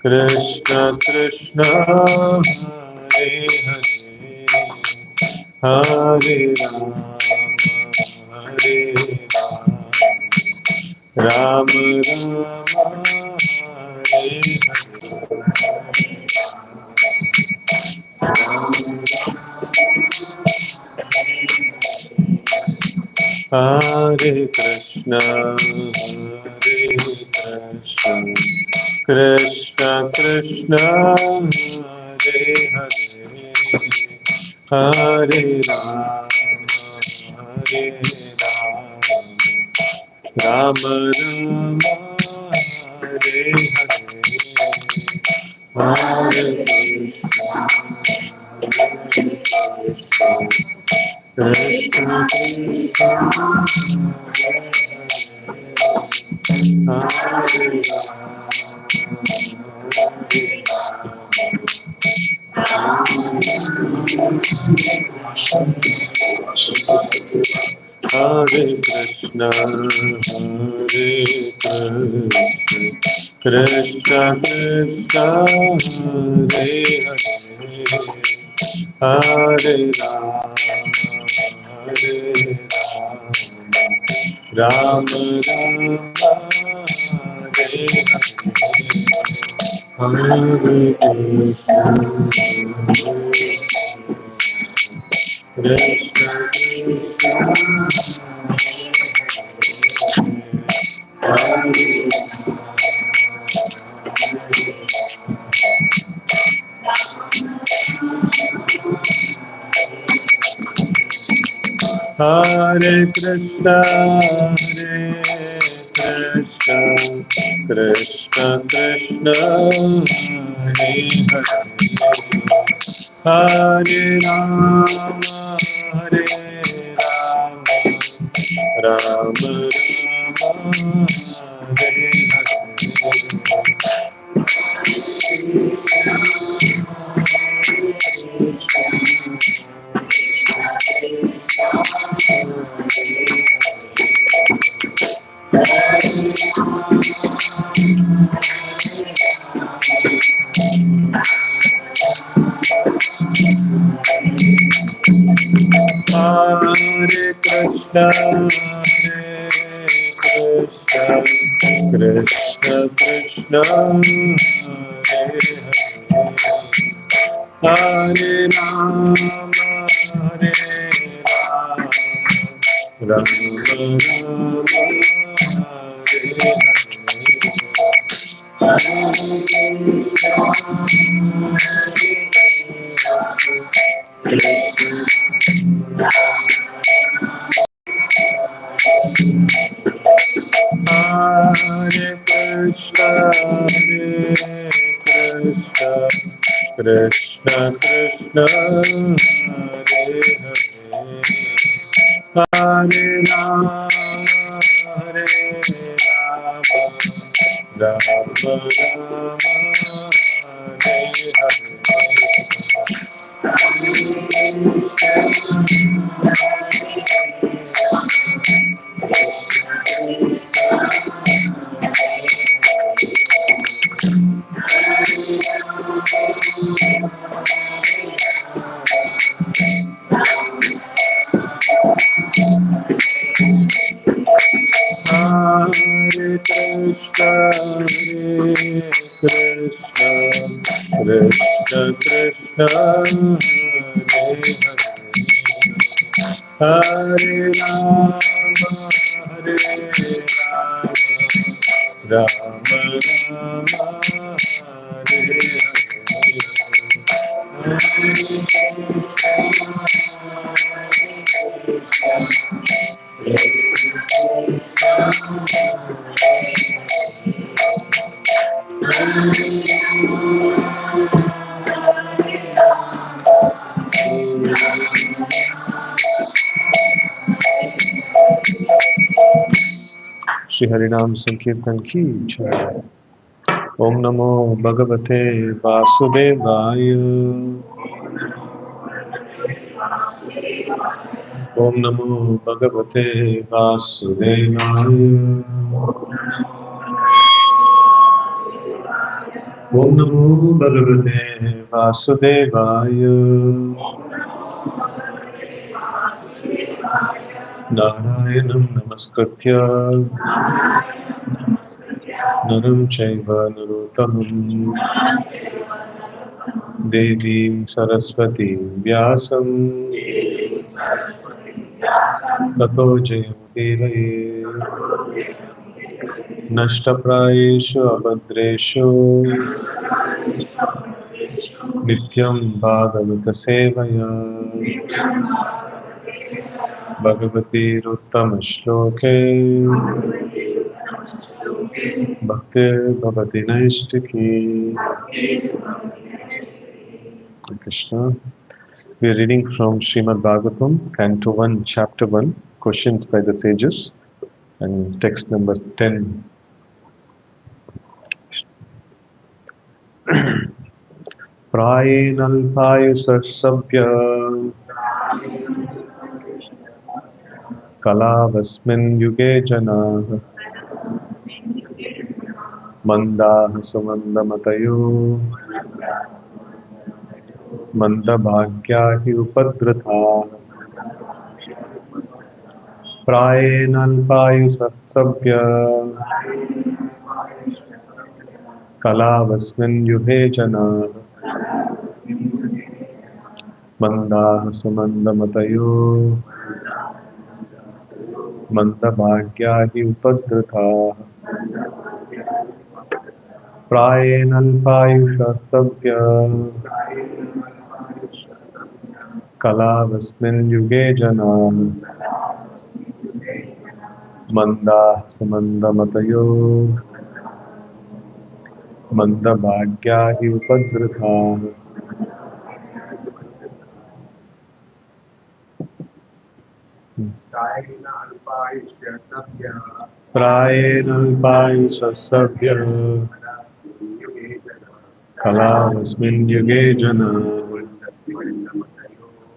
Krishna Krishna Hare Hare Hare Ram Hare Ram Hare Hare Krishna Krishna Krishna Hare Hare Hare Ram Ram Ram Hare Hare Hare Krishna Hare Krishna Krishna Krishna Hare Hare Hare Ram Ram Hare Hare Krishna Hare Krishna Krishna Krishna Hare Hare Hare Ram Ram Hare Hare Krishna Krishna Krishna Hare Hare Ram Hare Ram Hare Krishna Krishna Krishna Hare Hare Ram Hare Ram Ram Hare Krishna Krishna Krishna Hare Ram Hare Ram Ram Hare Shri हरिनाम संकीर्तन की जय। ओम नमो भगवते वासुदेवाय। ओम नमो भगवते वासुदेवाय। Om Namo Bhagavate Vasudevaya. Narayanam Namaskritya Naram Chaiva Narottamam Devim Saraswati Vyasam Tato Jayamudiraye Nashtaprayeshu Abhadreshu Nityam Bhagavata Sevaya Bhagavati Ruttama Shloke Bhakti Bhavati Naistiki. Krishna. We are reading from Srimad Bhagavatam, Canto 1, Chapter 1, Questions by the Sages, and text number 10. Prayenalpayusasabhya Kalavasmin Yuge Janaha Mandaha Sumandamatayo Mandabhagyahi Upadratha Prayenalpayusasabhya Kalavasmin Yuge Janaha Mandaha Sumandamatayo Mandabhagyahi Upadratha Prayenalpayusasabhya Kalavasmin Yuge Janaha Mandaha Sumandamatayo Mandabhagyahi Upadratha. Prayenalpayusasabhya Kalavasmin Yuge Janaha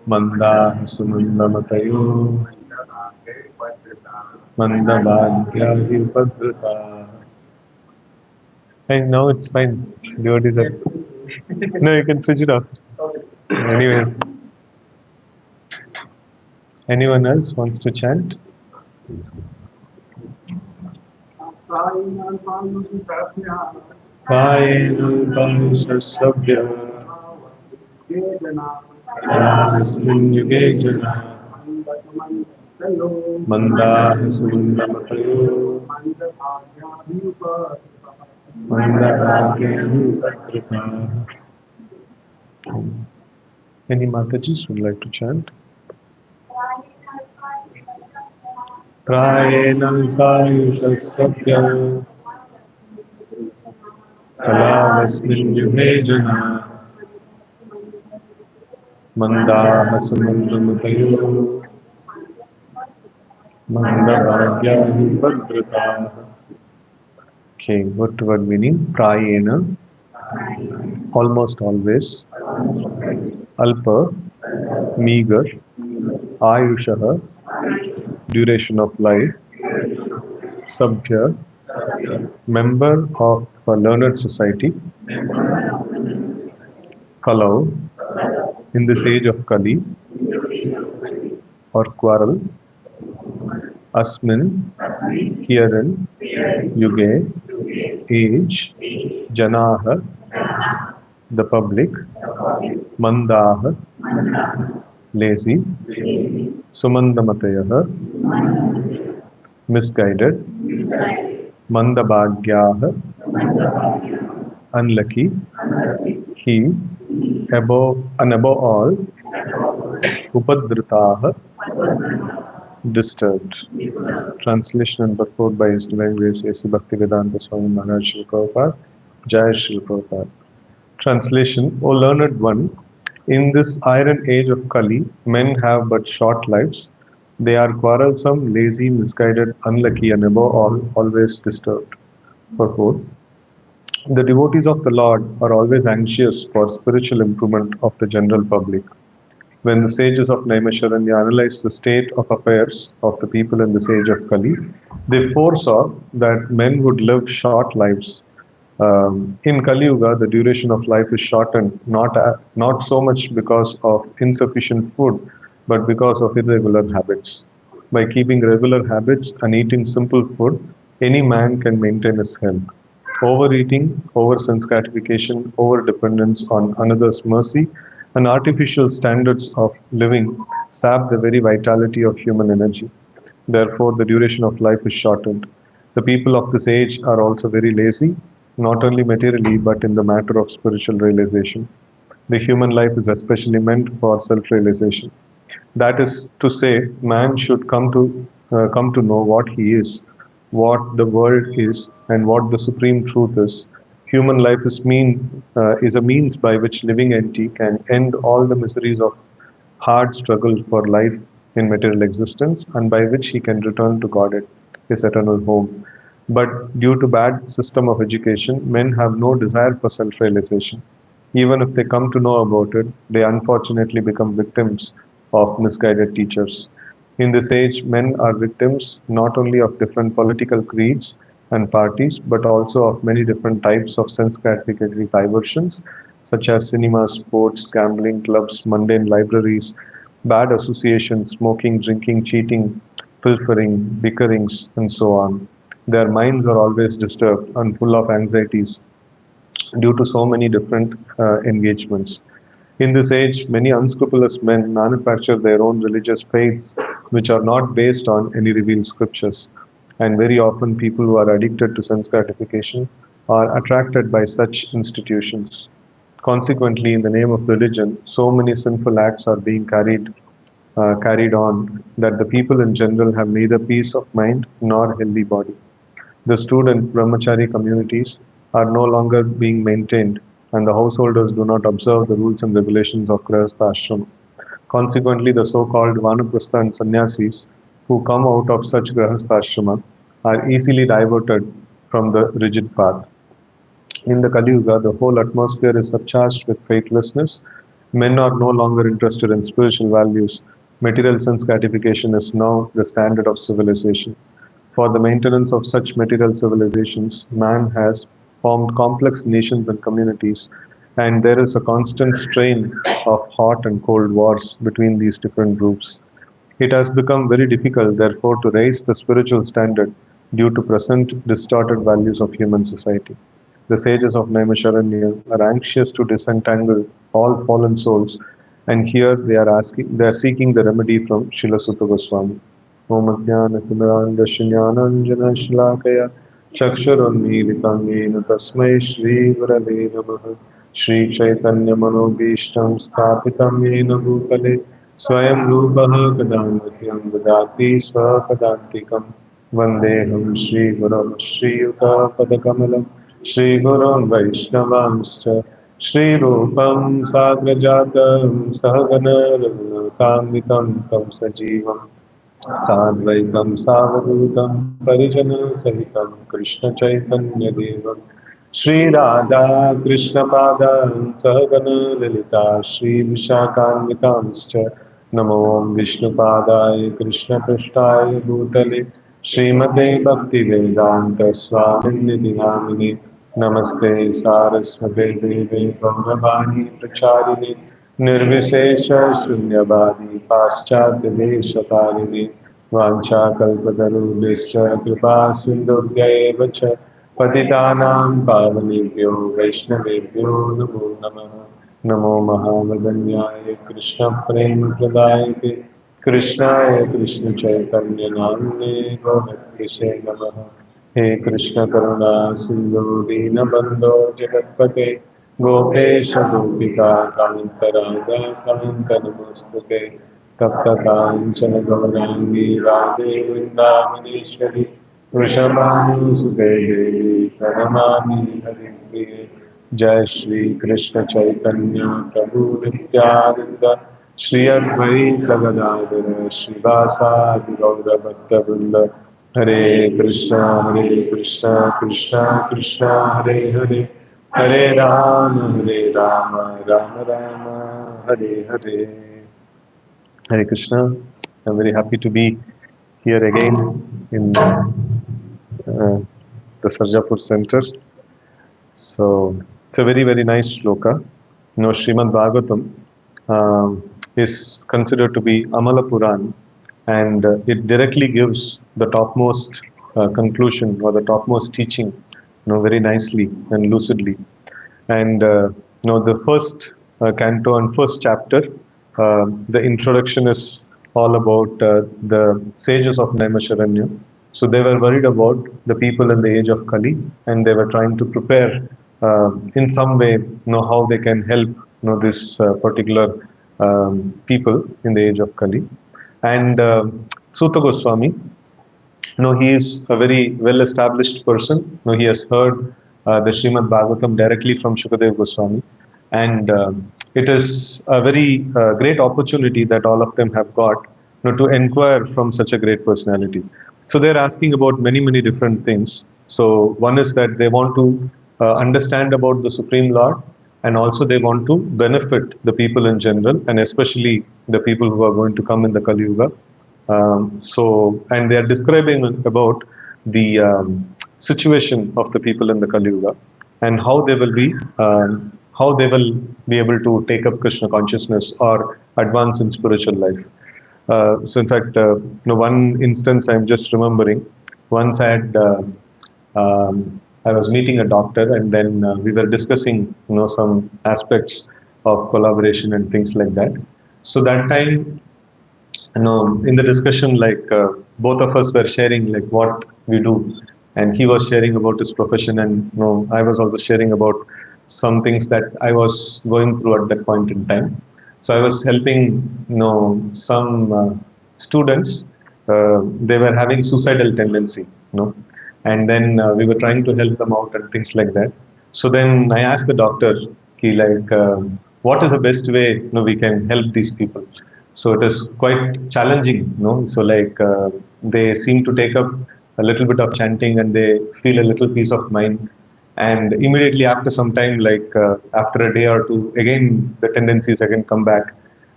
Mandaha Sumandamatayo Mandabhagyahi Upadratha. Hey, no, it's fine. Devotees are... No, you can switch it off. Anyway, anyone else wants to chant? Prayenalpayusasabhya Kalavasmin Yuge Janaha Mandaha Sumandamatayo Mandabhagyahi Upadratha. Any Matajis would like to chant? Prayenalpayusasabhya Kalavasmin Yuge Janaha Mandaha Sumandamatayo Mandabhagyahi Upadratha. Okay, what word meaning? Prayena, almost always. Alpa, meager. Ayushaha, duration of life. Sabhya, member of a learned society. Kalau, in this age of Kali or quarrel. Asmin, herein. Yuge, age. Janaha, the public. Mandaha, lazy. Sumandamatayaha, misguided. Mandabhagyaha, unlucky. He, above and above all. Upadritaha, disturbed. Translation and purport by His Divine Grace A.C. Bhaktivedanta Swami Maharaj Srila Prabhupada. Jai Srila Prabhupada. Translation: O learned one, in this iron age of Kali, men have but short lives. They are quarrelsome, lazy, misguided, unlucky, and above all, always disturbed. Purport: the devotees of the Lord are always anxious for spiritual improvement of the general public. When the sages of Naimisharanya analyzed the state of affairs of the people in this age of Kali, they foresaw that men would live short lives In Kali Yuga, the duration of life is shortened, not so much because of insufficient food, but because of irregular habits. By keeping regular habits and eating simple food, any man can maintain his health. Overeating, over-sense gratification, over-dependence on another's mercy, and artificial standards of living sap the very vitality of human energy. Therefore, the duration of life is shortened. The people of this age are also very lazy, not only materially but in the matter of spiritual realization. The human life is especially meant for self-realization. That is to say, man should come to know what he is, what the world is, and what the supreme truth is. Human life is a means by which living entity can end all the miseries of hard struggle for life in material existence, and by which he can return to God at his eternal home. But due to bad system of education, men have no desire for self-realization. Even if they come to know about it, they unfortunately become victims of misguided teachers. In this age, men are victims not only of different political creeds and parties, but also of many different types of sense gratificatory diversions, such as cinema, sports, gambling, clubs, mundane libraries, bad associations, smoking, drinking, cheating, pilfering, bickerings, and so on. Their minds are always disturbed and full of anxieties due to so many different engagements. In this age, many unscrupulous men manufacture their own religious faiths which are not based on any revealed scriptures. And very often, people who are addicted to sense gratification are attracted by such institutions. Consequently, in the name of religion, so many sinful acts are being carried on that the people in general have neither peace of mind nor healthy body. The student brahmachari communities are no longer being maintained, and the householders do not observe the rules and regulations of Grihastha ashram. Consequently, the so-called Vanaprastha and sannyasis who come out of such Grihastha ashrama are easily diverted from the rigid path. In the Kali Yuga, the whole atmosphere is subcharged with faithlessness. Men are no longer interested in spiritual values. Material sense gratification is now the standard of civilization. For the maintenance of such material civilizations, man has formed complex nations and communities, and there is a constant strain of hot and cold wars between these different groups. It has become very difficult, therefore, to raise the spiritual standard due to present distorted values of human society. The sages of Naimisharanya are anxious to disentangle all fallen souls, and here they are seeking the remedy from Srila Sutta Goswami. Om Ajnana-Timirandasya-Jnana-Shalakaya Chakshurunmilitam Yena Tasmai Shri Gurave Namaha Shri Chaitanya Manobhishtam Sthapitam Yena Bhutale Swayam Rupaha Kadamvatyam Vadati Swapadantikam Vandeham Shri Guru Shri Yuta Padakamalam Shri Guru Vaishnavamscha Shri Rupam Sagrajatam Sahagana Raghunatamvitam Tam Sajivam साद्वैतं सावधूतं परिजनसहितं कृष्णचैतन्यदेवं Shri Radha कृष्णपादां सहगण Lalita श्रीविशाखान्वितांश्च नमो विष्णुपादाय कृष्णपृष्ठाय भूतले श्रीमते भक्तिवेदान्तस्वामिन्निधि नामिने नमस्ते सारस्वते देवे गौरवाणी प्रचारिणे निर्विशेष शून्यवादी पाश्चात्यदेशकारिणे वाञ्छाकल्पतरुभ्यश्च कृपा सिन्धुभ्यैव च पतितानां पावनेभ्यो वैष्णवेभ्यो नमो नमः नमो महावदन्याय कृष्णप्रेमप्रदायते कृष्णाय कृष्णचैतन्यनाम्ने गौरत्रिषे नमः हे कृष्ण करुणा सिन्धु दीनबन्धो जगत्पते गोपेश गोपिका कान्तराधा कान्त नमोस्तुते तप्त काञ्चन गौराङ्गी राधे वृन्दावनेश्वरी वृषभानुसुते देवी प्रणमामि हरिप्रिये जय श्री कृष्ण चैतन्य प्रभु नित्यानंद श्री अद्वैत गदाधर श्रीवासादि गौरभक्तवृंद हरे Krishna Krishna Krishna Hare Hare Hare Ram Ram Ram Hare Hare. Hare Krishna. I'm very happy to be here again in the Sarjapur center. So it's a very, very nice shloka. Srimad Bhagavatam is considered to be Amala Puran, and it directly gives the topmost conclusion or the topmost teaching, very nicely and lucidly. And the first canto and first chapter, the introduction is all about the sages of Naimisharanya. So they were worried about the people in the age of Kali, and they were trying to prepare in some way, how they can help, this particular people in the age of Kali. And Sutta Goswami, he is a very well-established person. He has heard the Srimad Bhagavatam directly from Shukadev Goswami, and it is a very great opportunity that all of them have got, to inquire from such a great personality. So they're asking about many, many different things. So one is that they want to understand about the Supreme Lord, and also they want to benefit the people in general, and especially the people who are going to come in the Kali Yuga. And they are describing about the situation of the people in the Kali Yuga, and how they will be able to take up Krishna consciousness or advance in spiritual life. So in fact, one instance I'm just remembering. Once I was meeting a doctor, and then we were discussing, some aspects of collaboration and things like that. So that time, in the discussion, like both of us were sharing like what we do, and he was sharing about his profession, and I was also sharing about some things that I was going through at that point in time. So I was helping, some students. They were having suicidal tendency, and then we were trying to help them out and things like that. So then I asked the doctor, what is the best way we can help these people? So it is quite challenging, So they seem to take up a little bit of chanting, and they feel a little peace of mind. And immediately after some time, after a day or two, again the tendencies again come back.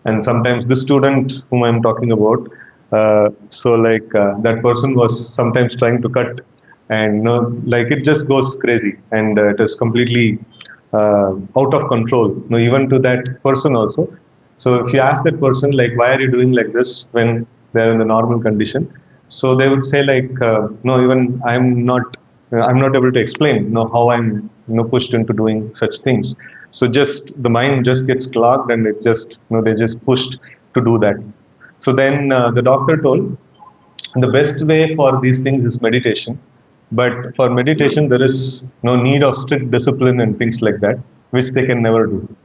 And sometimes this student whom I'm talking about, that person was sometimes trying to cut, and it just goes crazy, and it is completely out of control. Even to that person also. So if you ask that person, why are you doing like this when they're in the normal condition? So they would say no, even I'm not able to explain, how I'm, pushed into doing such things. So just the mind just gets clogged, and it just, they just pushed to do that. So then the doctor told, the best way for these things is meditation. But for meditation, there is no need of strict discipline and things like that, which they can never do.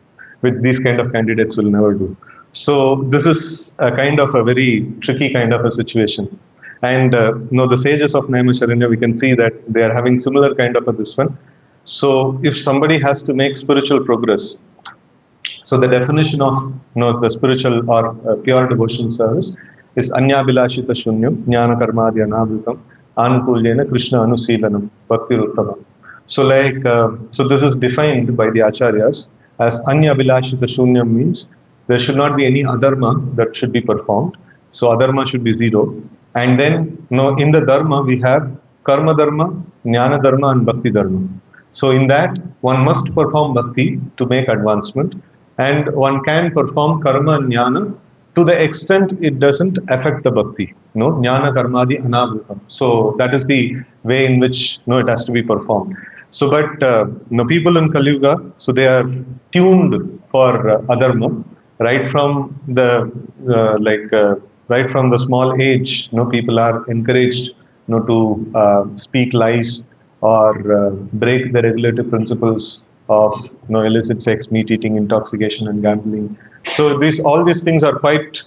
Which these kind of candidates will never do. So this is a kind of a very tricky kind of a situation. And the sages of Naimisharanya, we can see that they are having similar kind of this one. So if somebody has to make spiritual progress, so the definition of the spiritual or pure devotional service is Anyabhilashita Shunyam Jnana Karmadi Anabhutam Anukulyena Krishna Anusilanam Bhakti Ruttama. So so this is defined by the Acharyas as Anyabhilashita Shunyam means there should not be any adharma that should be performed. So adharma should be zero. And then in the dharma we have karma dharma, jnana dharma, and bhakti dharma. So in that one must perform bhakti to make advancement, and one can perform karma and jnana to the extent it doesn't affect the bhakti. Jnana karmadi anabhutam. So that is the way in which it has to be performed. So, but people in Kali Yuga, so they are tuned for adharma right from the right from the small age. People are encouraged, to speak lies or break the regulative principles of illicit sex, meat eating, intoxication, and gambling. So all these things are quite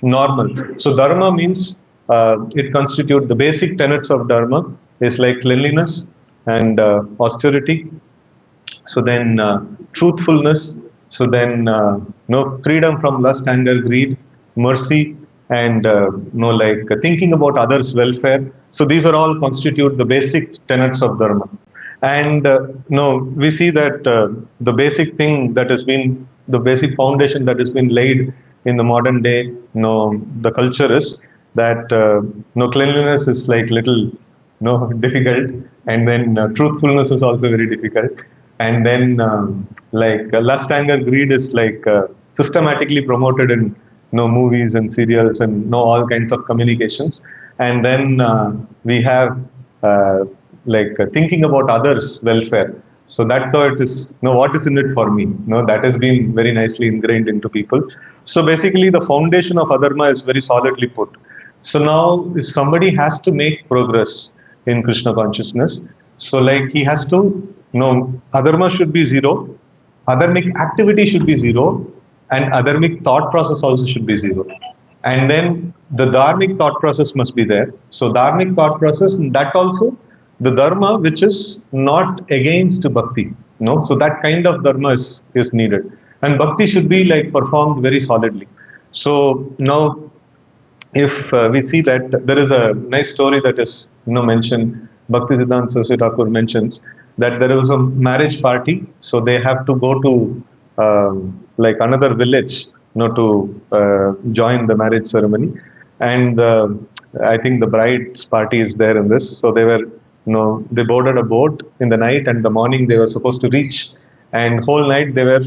normal. So dharma means it constitutes the basic tenets of dharma is like cleanliness and austerity. So then truthfulness. So then freedom from lust, anger, greed, mercy, and thinking about others' welfare. So these are all constitute the basic tenets of dharma. And we see that the basic thing that has been the basic foundation that has been laid in the modern day, the culture is that cleanliness is like little difficult, and then truthfulness is also very difficult, and then lust, anger, greed is systematically promoted in movies and serials and all kinds of communications, and then we have thinking about others' welfare. So that thought is, what is in it for me? That has been very nicely ingrained into people. So basically, the foundation of adharma is very solidly put. So now, if somebody has to make progress in Krishna consciousness, so he has to, adharma should be zero, adharmic activity should be zero, and adharmic thought process also should be zero. And then the dharmic thought process must be there. So dharmic thought process, and that also the dharma which is not against bhakti. So that kind of dharma is needed. And bhakti should be performed very solidly. So now if we see that there is a nice story that is mentioned, Bhaktisiddhanta Saraswati Thakur mentions that there was a marriage party, so they have to go to another village to join the marriage ceremony, and I think the bride's party is there in this. So they were they boarded a boat in the night, and the morning they were supposed to reach, and whole night they were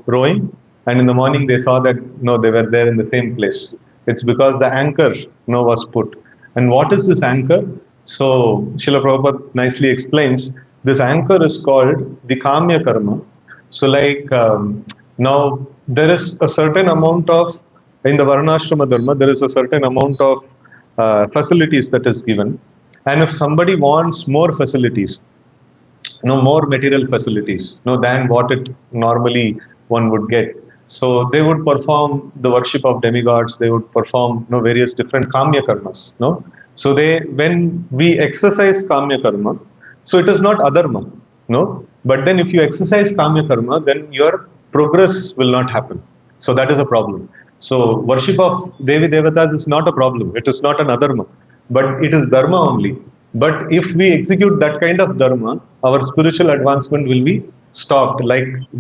rowing, and in the morning they saw that they were there in the same place. It's because the anchor was put. And what is this anchor? So Srila Prabhupada nicely explains, this anchor is called the Kamya Karma. So now there is a certain amount of, in the Varnashrama Dharma, there is a certain amount of facilities that is given. And if somebody wants more facilities, more material facilities, than what it normally one would get, so they would perform the worship of demigods, they would perform various different kamya karmas. So when we exercise kamya karma, so it is not adharma, but then if you exercise kamya karma, then your progress will not happen. So that is a problem. So worship of Devi Devatas is not a problem. It is not an adharma, but it is dharma only. But if we execute that kind of dharma, our spiritual advancement will be stopped,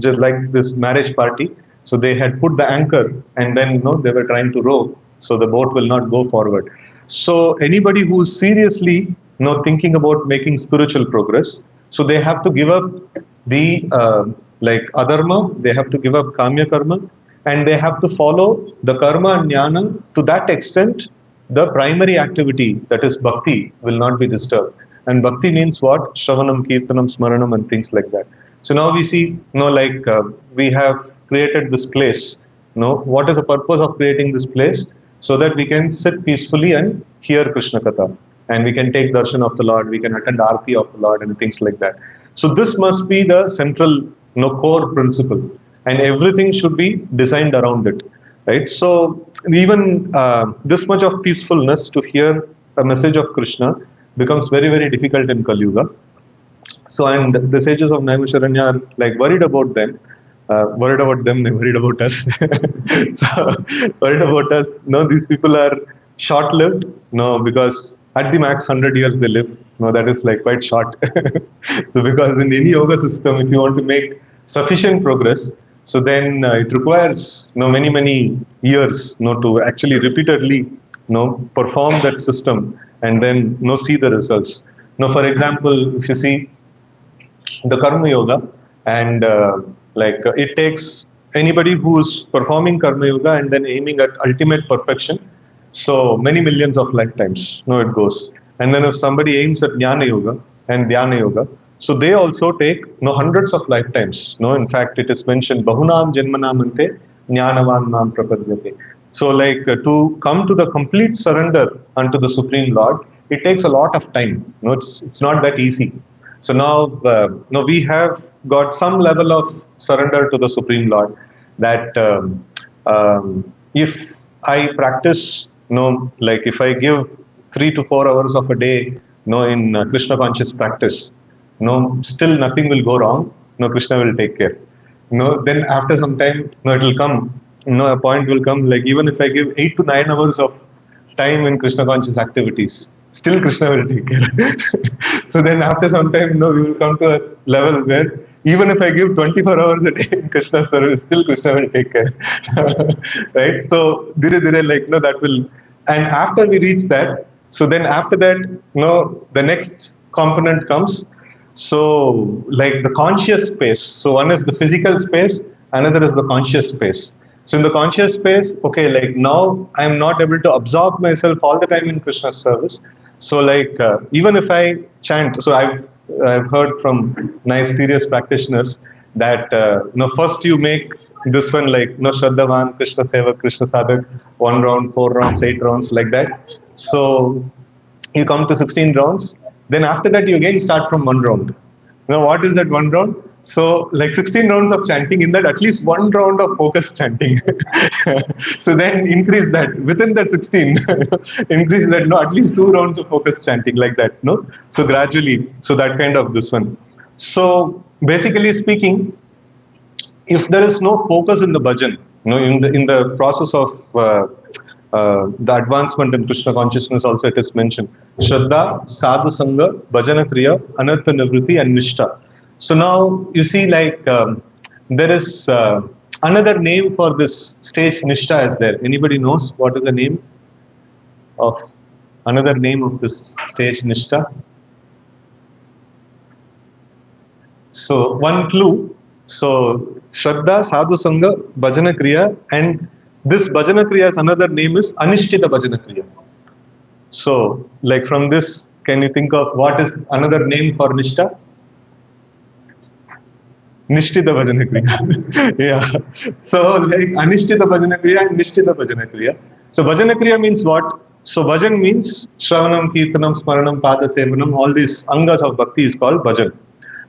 just like this marriage party. So they had put the anchor, and then they were trying to row, so the boat will not go forward. So anybody who is seriously thinking about making spiritual progress, so they have to give up the adharma, they have to give up kamya karma, and they have to follow the karma and jnana. To that extent, the primary activity, that is bhakti, will not be disturbed. And bhakti means what? Shravanam, Kirtanam, Smaranam, and things like that. So now we see, we have created this place. What is the purpose of creating this place? So that we can sit peacefully and hear Krishna Katha. And we can take darshan of the Lord, we can attend Aarti of the Lord, and things like that. So this must be the central core principle. And everything should be designed around it. Right? So even this much of peacefulness to hear a message of Krishna becomes very, very difficult in Kali Yuga. So, and the sages of Naimisharanya are worried about them. Worried about them, they worried about us. So, worried about us. These people are short-lived. Because at the max 100 years they live. That is quite short. So, because in any yoga system, if you want to make sufficient progress, so then it requires many years to actually repeatedly perform that system and then see the results. For example, if you see the Karma Yoga, and it takes anybody who is performing Karma Yoga and then aiming at ultimate perfection, so many millions of lifetimes it goes. And then if somebody aims at Jnana Yoga and Dhyana Yoga, so they also take hundreds of lifetimes. In fact, it is mentioned, Bahunam Janmanamante Jnanavan Nam Prapadyate. So to come to the complete surrender unto the Supreme Lord, it takes a lot of time. It's not that easy. So now we have got some level of surrender to the Supreme Lord, that if I practice, if I give 3 to 4 hours of a day, in Krishna conscious practice, still nothing will go wrong. Krishna will take care. Then after some time, it will come. A point will come. Even if I give 8 to 9 hours of time in Krishna conscious activities, still Krishna will take care. So then after some time, we will come to a level where even if I give 24 hours a day in Krishna service, still Krishna will take care. Right? So, that will. And after we reach that, So then after that, the next component comes. So like the conscious space. So one is the physical space, another is the conscious space. So in the conscious space, okay, like now I'm not able to absorb myself all the time in Krishna's service. So like even if I chant, so I've heard from nice serious practitioners that first you make this one like Shraddhavan, Krishna Seva, Krishna Sadak, 1 round, 4 rounds, 8 rounds, like that. So you come to 16 rounds. Then after that, you again start from 1 round. Now, what is that 1 round? So, like 16 rounds of chanting, in that at least 1 round of focused chanting. So then increase that within that 16, increase that at least 2 rounds of focused chanting, like that. No, so gradually, so that kind of this one. So basically speaking, if there is no focus in the bhajan, in the process of the advancement in Krishna consciousness, also it is mentioned Shraddha, Sadhu Sangha, Bhajana Kriya, Anartha Nivritti, and Nishta. So now you see, like there is another name for this stage. Nishta is there. Anybody knows what is the name of another name of this stage, Nishta? So one clue. So Shraddha, Sadhu Sangha, Bhajana Kriya, and this Bhajana Kriya's another name is Anishtita Bhajana Kriya. So like from this, can you think of what is another name for Nishta? Nishtita Bhajana Kriya. Yeah. So like Anishtita Bhajana Kriya and Nishtita Bhajana Kriya. So Bhajana Kriya means what? So Bhajan means Shravanam, Kirtanam, Smaranam, Pada Sevanam, all these angas of bhakti is called Bhajan.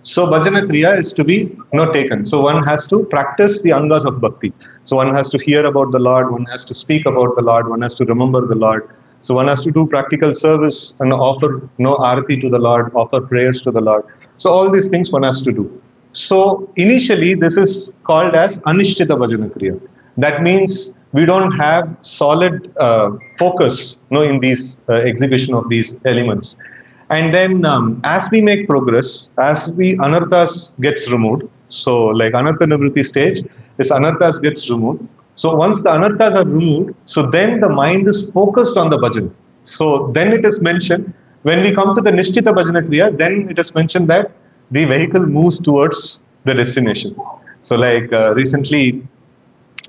So Bhajana Kriya is to be taken. So one has to practice the angas of bhakti. So one has to hear about the Lord, one has to speak about the Lord, one has to remember the Lord. So one has to do practical service and offer arati to the Lord, offer prayers to the Lord. So all these things one has to do. So initially this is called as Anishtita Bhajana Kriya. That means we don't have solid focus in these execution of these elements. And then as we make progress, as the anarthas gets removed, so like anartha nivritti stage, this anarthas gets removed. So once the anarthas are removed, so then the mind is focused on the bhajan. So then it is mentioned, when we come to the Nishtita Bhajana Kriya, then it is mentioned that the vehicle moves towards the destination. So like recently,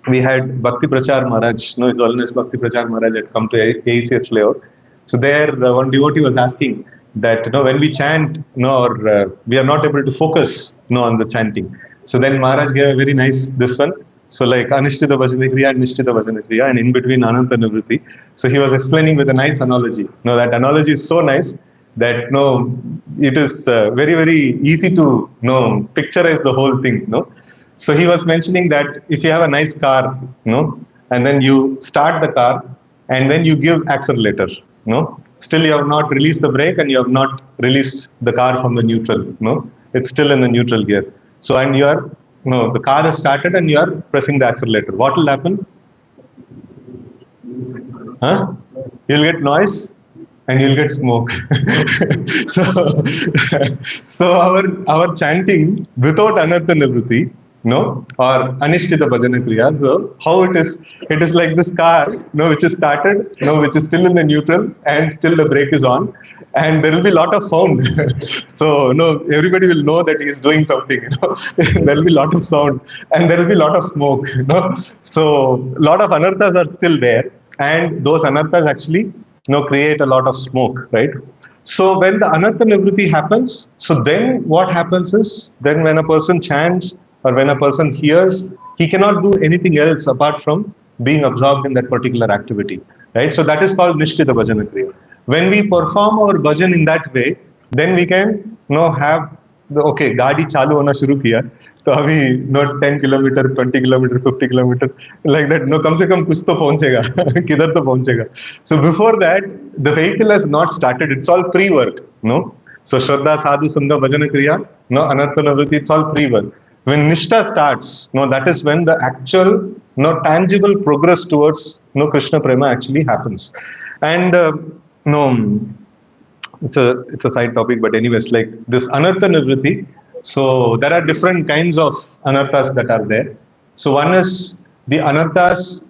we had Bhakti Prachar Maharaj, His Holiness Bhakti Prachar Maharaj had come to AECF layout. So there, one devotee was asking that when we chant, or we are not able to focus, on the chanting. So then Maharaj gave a very nice this one. So like Anishtita Bhajana Kriya and Nishtita Bhajana Kriya, and in between Ananta Nivritti. So he was explaining with a nice analogy. That analogy is so nice that it is very very easy to picturize the whole thing. So he was mentioning that if you have a nice car, and then you start the car, and then you give accelerator, still you have not released the brake and you have not released the car from the neutral. It's still in the neutral gear. So and you are, the car is started and you are pressing the accelerator. What will happen? You'll get noise and you'll get smoke. so our chanting without anartha nivritti, or Anishtita Bhajana Kriya. So how it is like this car, which is started, which is still in the neutral and still the brake is on, and there will be a lot of sound. So everybody will know that he is doing something. There will be a lot of sound and there will be a lot of smoke. So a lot of anarthas are still there, and those anarthas actually create a lot of smoke, right? So when the anartha nivritti happens, so then what happens is, then when a person chants or when a person hears, he cannot do anything else apart from being absorbed in that particular activity, right? So that is called Nishtita Bhajana Kriya. When we perform our bhajan in that way, then we can have okay, gaadi chalu hona shuru kiya, तो अभी 10 kilometre 20 kilometre 50 kilometre like that, कम से कम कुछ तो पहुंचेगा, किधर तो पहुंचेगा. So before that, the vehicle has not started. It's all pre-work. So Shraddha, Sadhu, Sangha, Bhajana Kriya, Anartha Nivritti, it's all pre-work. When Nishta starts, that is when the actual, tangible progress towards Krishna Prema actually happens. And it's a side topic, but anyways, like this Anartha Nivritti. So there are different kinds of anarthas that are there. So one is the anarthas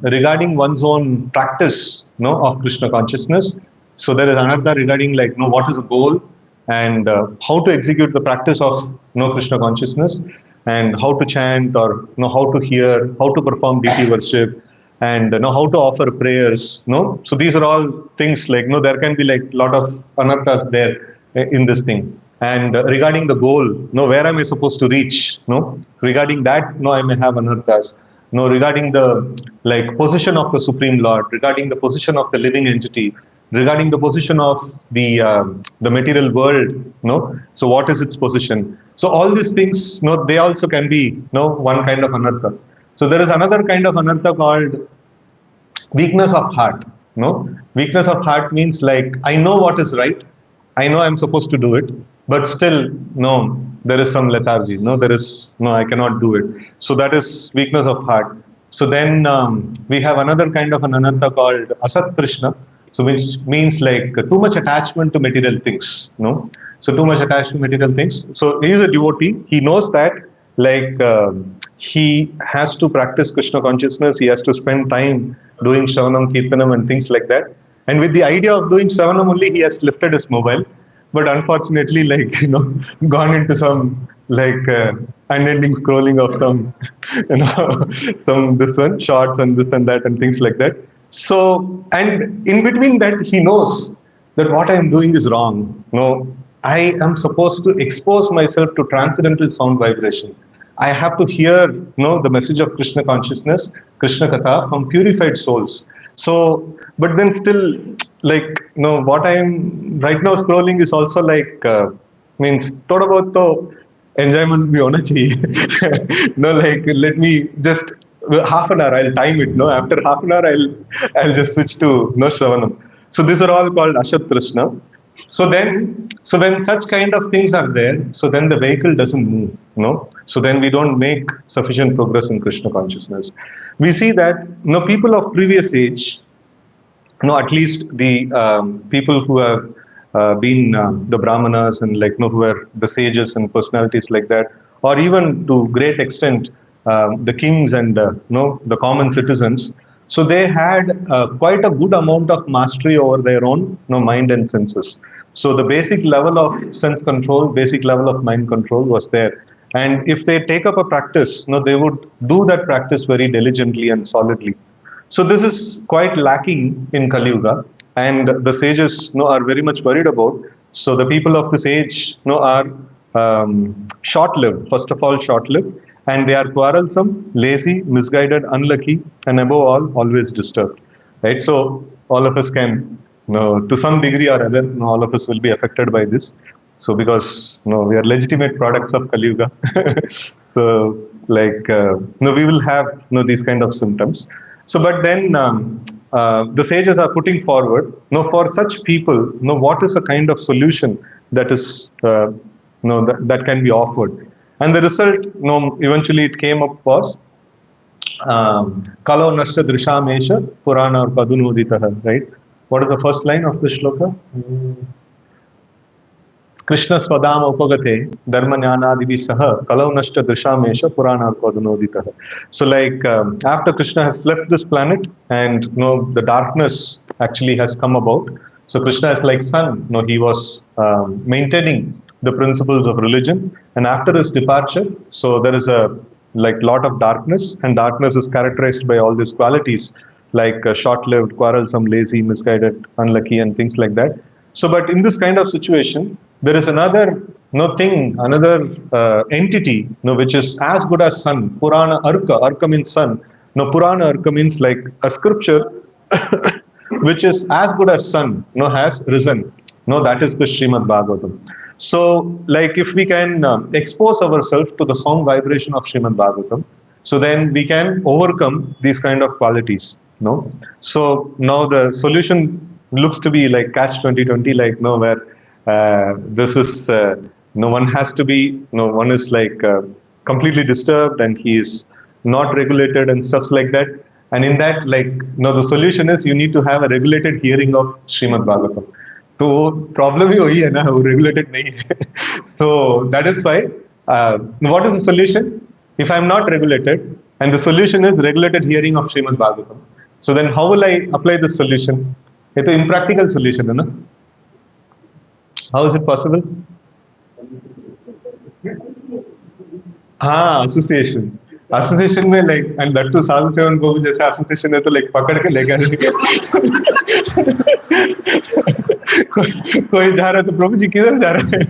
regarding one's own practice, of Krishna consciousness. So there is anartha regarding like what is the goal, and how to execute the practice of Krishna consciousness, and how to chant, or how to hear, how to perform deity worship, and how to offer prayers. So these are all things like there can be like lot of anarthas there in this thing. And regarding the goal, where am I supposed to reach? No, regarding that, I may have anarthas. No, regarding the like position of the Supreme Lord, regarding the position of the living entity, regarding the position of the material world. So what is its position? So all these things, they also can be one kind of anartha. So there is another kind of anartha called weakness of heart. Weakness of heart means like I know what is right, I know I'm supposed to do it, but still there is some lethargy. There is I cannot do it. So that is weakness of heart. So then we have another kind of an anartha called asat trishna. So which means like too much attachment to material things. So too much attached to material things. So he is a devotee. He knows that like he has to practice Krishna consciousness. He has to spend time doing Shravanam, Kirtanam and things like that. And with the idea of doing Shravanam only, he has lifted his mobile. But unfortunately, like, gone into some like unending scrolling of some, some this one, shorts and this and that and things like that. So, and in between that, he knows that what I am doing is wrong. I am supposed to expose myself to transcendental sound vibration. I have to hear, the message of Krishna consciousness, Krishna Katha from purified souls. So, but then still, like, what I am right now scrolling is also like, means, thoda bahut to enjoyment bhi hona chahiye. Like, let me just, half an hour, I'll time it, after half an hour, I'll just switch to, Shravanam. So these are all called Ashat Trishna. So when such kind of things are there, so then the vehicle doesn't move, So then we don't make sufficient progress in Krishna consciousness. We see that, people of previous age, at least the people who have been the Brahmanas and like, who are the sages and personalities like that, or even to great extent, the kings and, the common citizens. So they had quite a good amount of mastery over their own mind and senses. So the basic level of sense control, basic level of mind control was there. And if they take up a practice, they would do that practice very diligently and solidly. So this is quite lacking in Kali Yuga, and the sages are very much worried about. So the people of this age are short-lived, first of all short-lived, and they are quarrelsome, lazy, misguided, unlucky, and above all, always disturbed. Right? So all of us can, to some degree or other, all of us will be affected by this. So because we are legitimate products of Kali Yuga, so like we will have these kind of symptoms. So, but then the sages are putting forward, for such people, what is a kind of solution that is, that can be offered. And the result, eventually it came up was Kalo Nashta Drishamesha Purana or Padunoditaha, right? What is the first line of the shloka? Krishna Swadam Upagate Dharma Jnanadivi Saha Kalau Nashta Drishamesha Purana Padunoditaha. So like after Krishna has left this planet and the darkness actually has come about. So Krishna is like sun, he was maintaining the principles of religion, and after his departure, so there is a like lot of darkness, and darkness is characterized by all these qualities like short-lived, quarrelsome, lazy, misguided, unlucky, and things like that. So, but in this kind of situation, there is another another entity, which is as good as sun. Purana Arka. Arka means sun. Purana Arka means like a scripture which is as good as sun. Has risen. That is the Srimad Bhagavatam. So, like if we can expose ourselves to the sound vibration of Srimad Bhagavatam, so then we can overcome these kind of qualities. So now the solution looks to be like catch 2020, like where this is one has to be one is like completely disturbed and he is not regulated and stuff like that. And in that, like the solution is you need to have a regulated hearing of Srimad Bhagavatam. तो problem ही वही है ना, वो regulated नहीं है. So that is why what is the solution? If I am not regulated, and the solution is regulated hearing of Srimad Bhagavatam. So then how will I apply this solution? it's an impractical solution, no? How is it possible? हाँ, association. Association में like and that to साधु सेवन को भी जैसे association है तो like पकड़ के लेकर कोई जा रहा है तो प्रभु जी किधर जा रहे हैं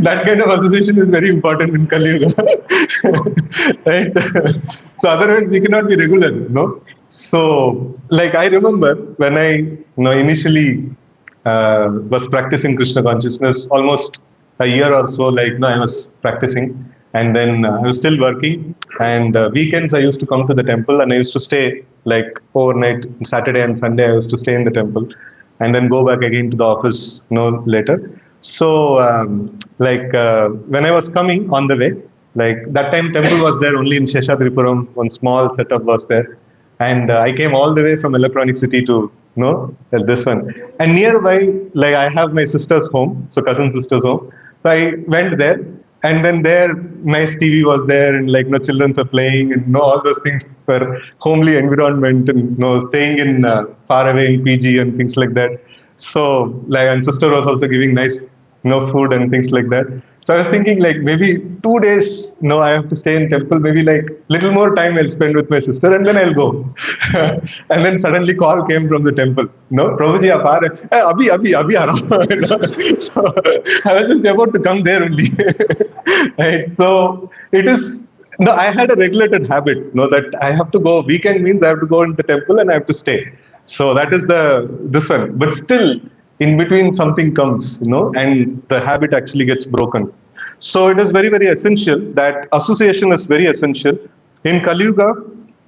that kind of association is very important in Kali Yuga. Right? So otherwise we cannot be regular, no? So like I remember when I initially was practicing Krishna consciousness almost a year or so, like I was practicing, and then I was still working, and weekends I used to come to the temple and I used to stay like overnight. Saturday and Sunday I used to stay in the temple and then go back again to the office later. So when I was coming on the way, like that time temple was there only in Sheshadripuram, one small setup was there, and I came all the way from Electronic City to this one, and nearby like I have my sister's home, so cousin sister's home. So I went there, and then there nice TV was there, and like children are playing, and all those things for homely environment, and staying in far away in PG and things like that. So like, and sister was also giving nice food and things like that. So I was thinking like maybe 2 days I have to stay in temple, maybe like little more time I'll spend with my sister and then I'll go. And then suddenly call came from the temple. Prabhuji aap aa rahe hain. Abhi aa raha hu. So I was just about to come there only. Right? So it is I had a regulated habit, that I have to go. Weekend means I have to go into the temple and I have to stay. So that is this one. But still, in between something comes, and the habit actually gets broken. So it is very, very essential that association is very essential. In Kali Yuga,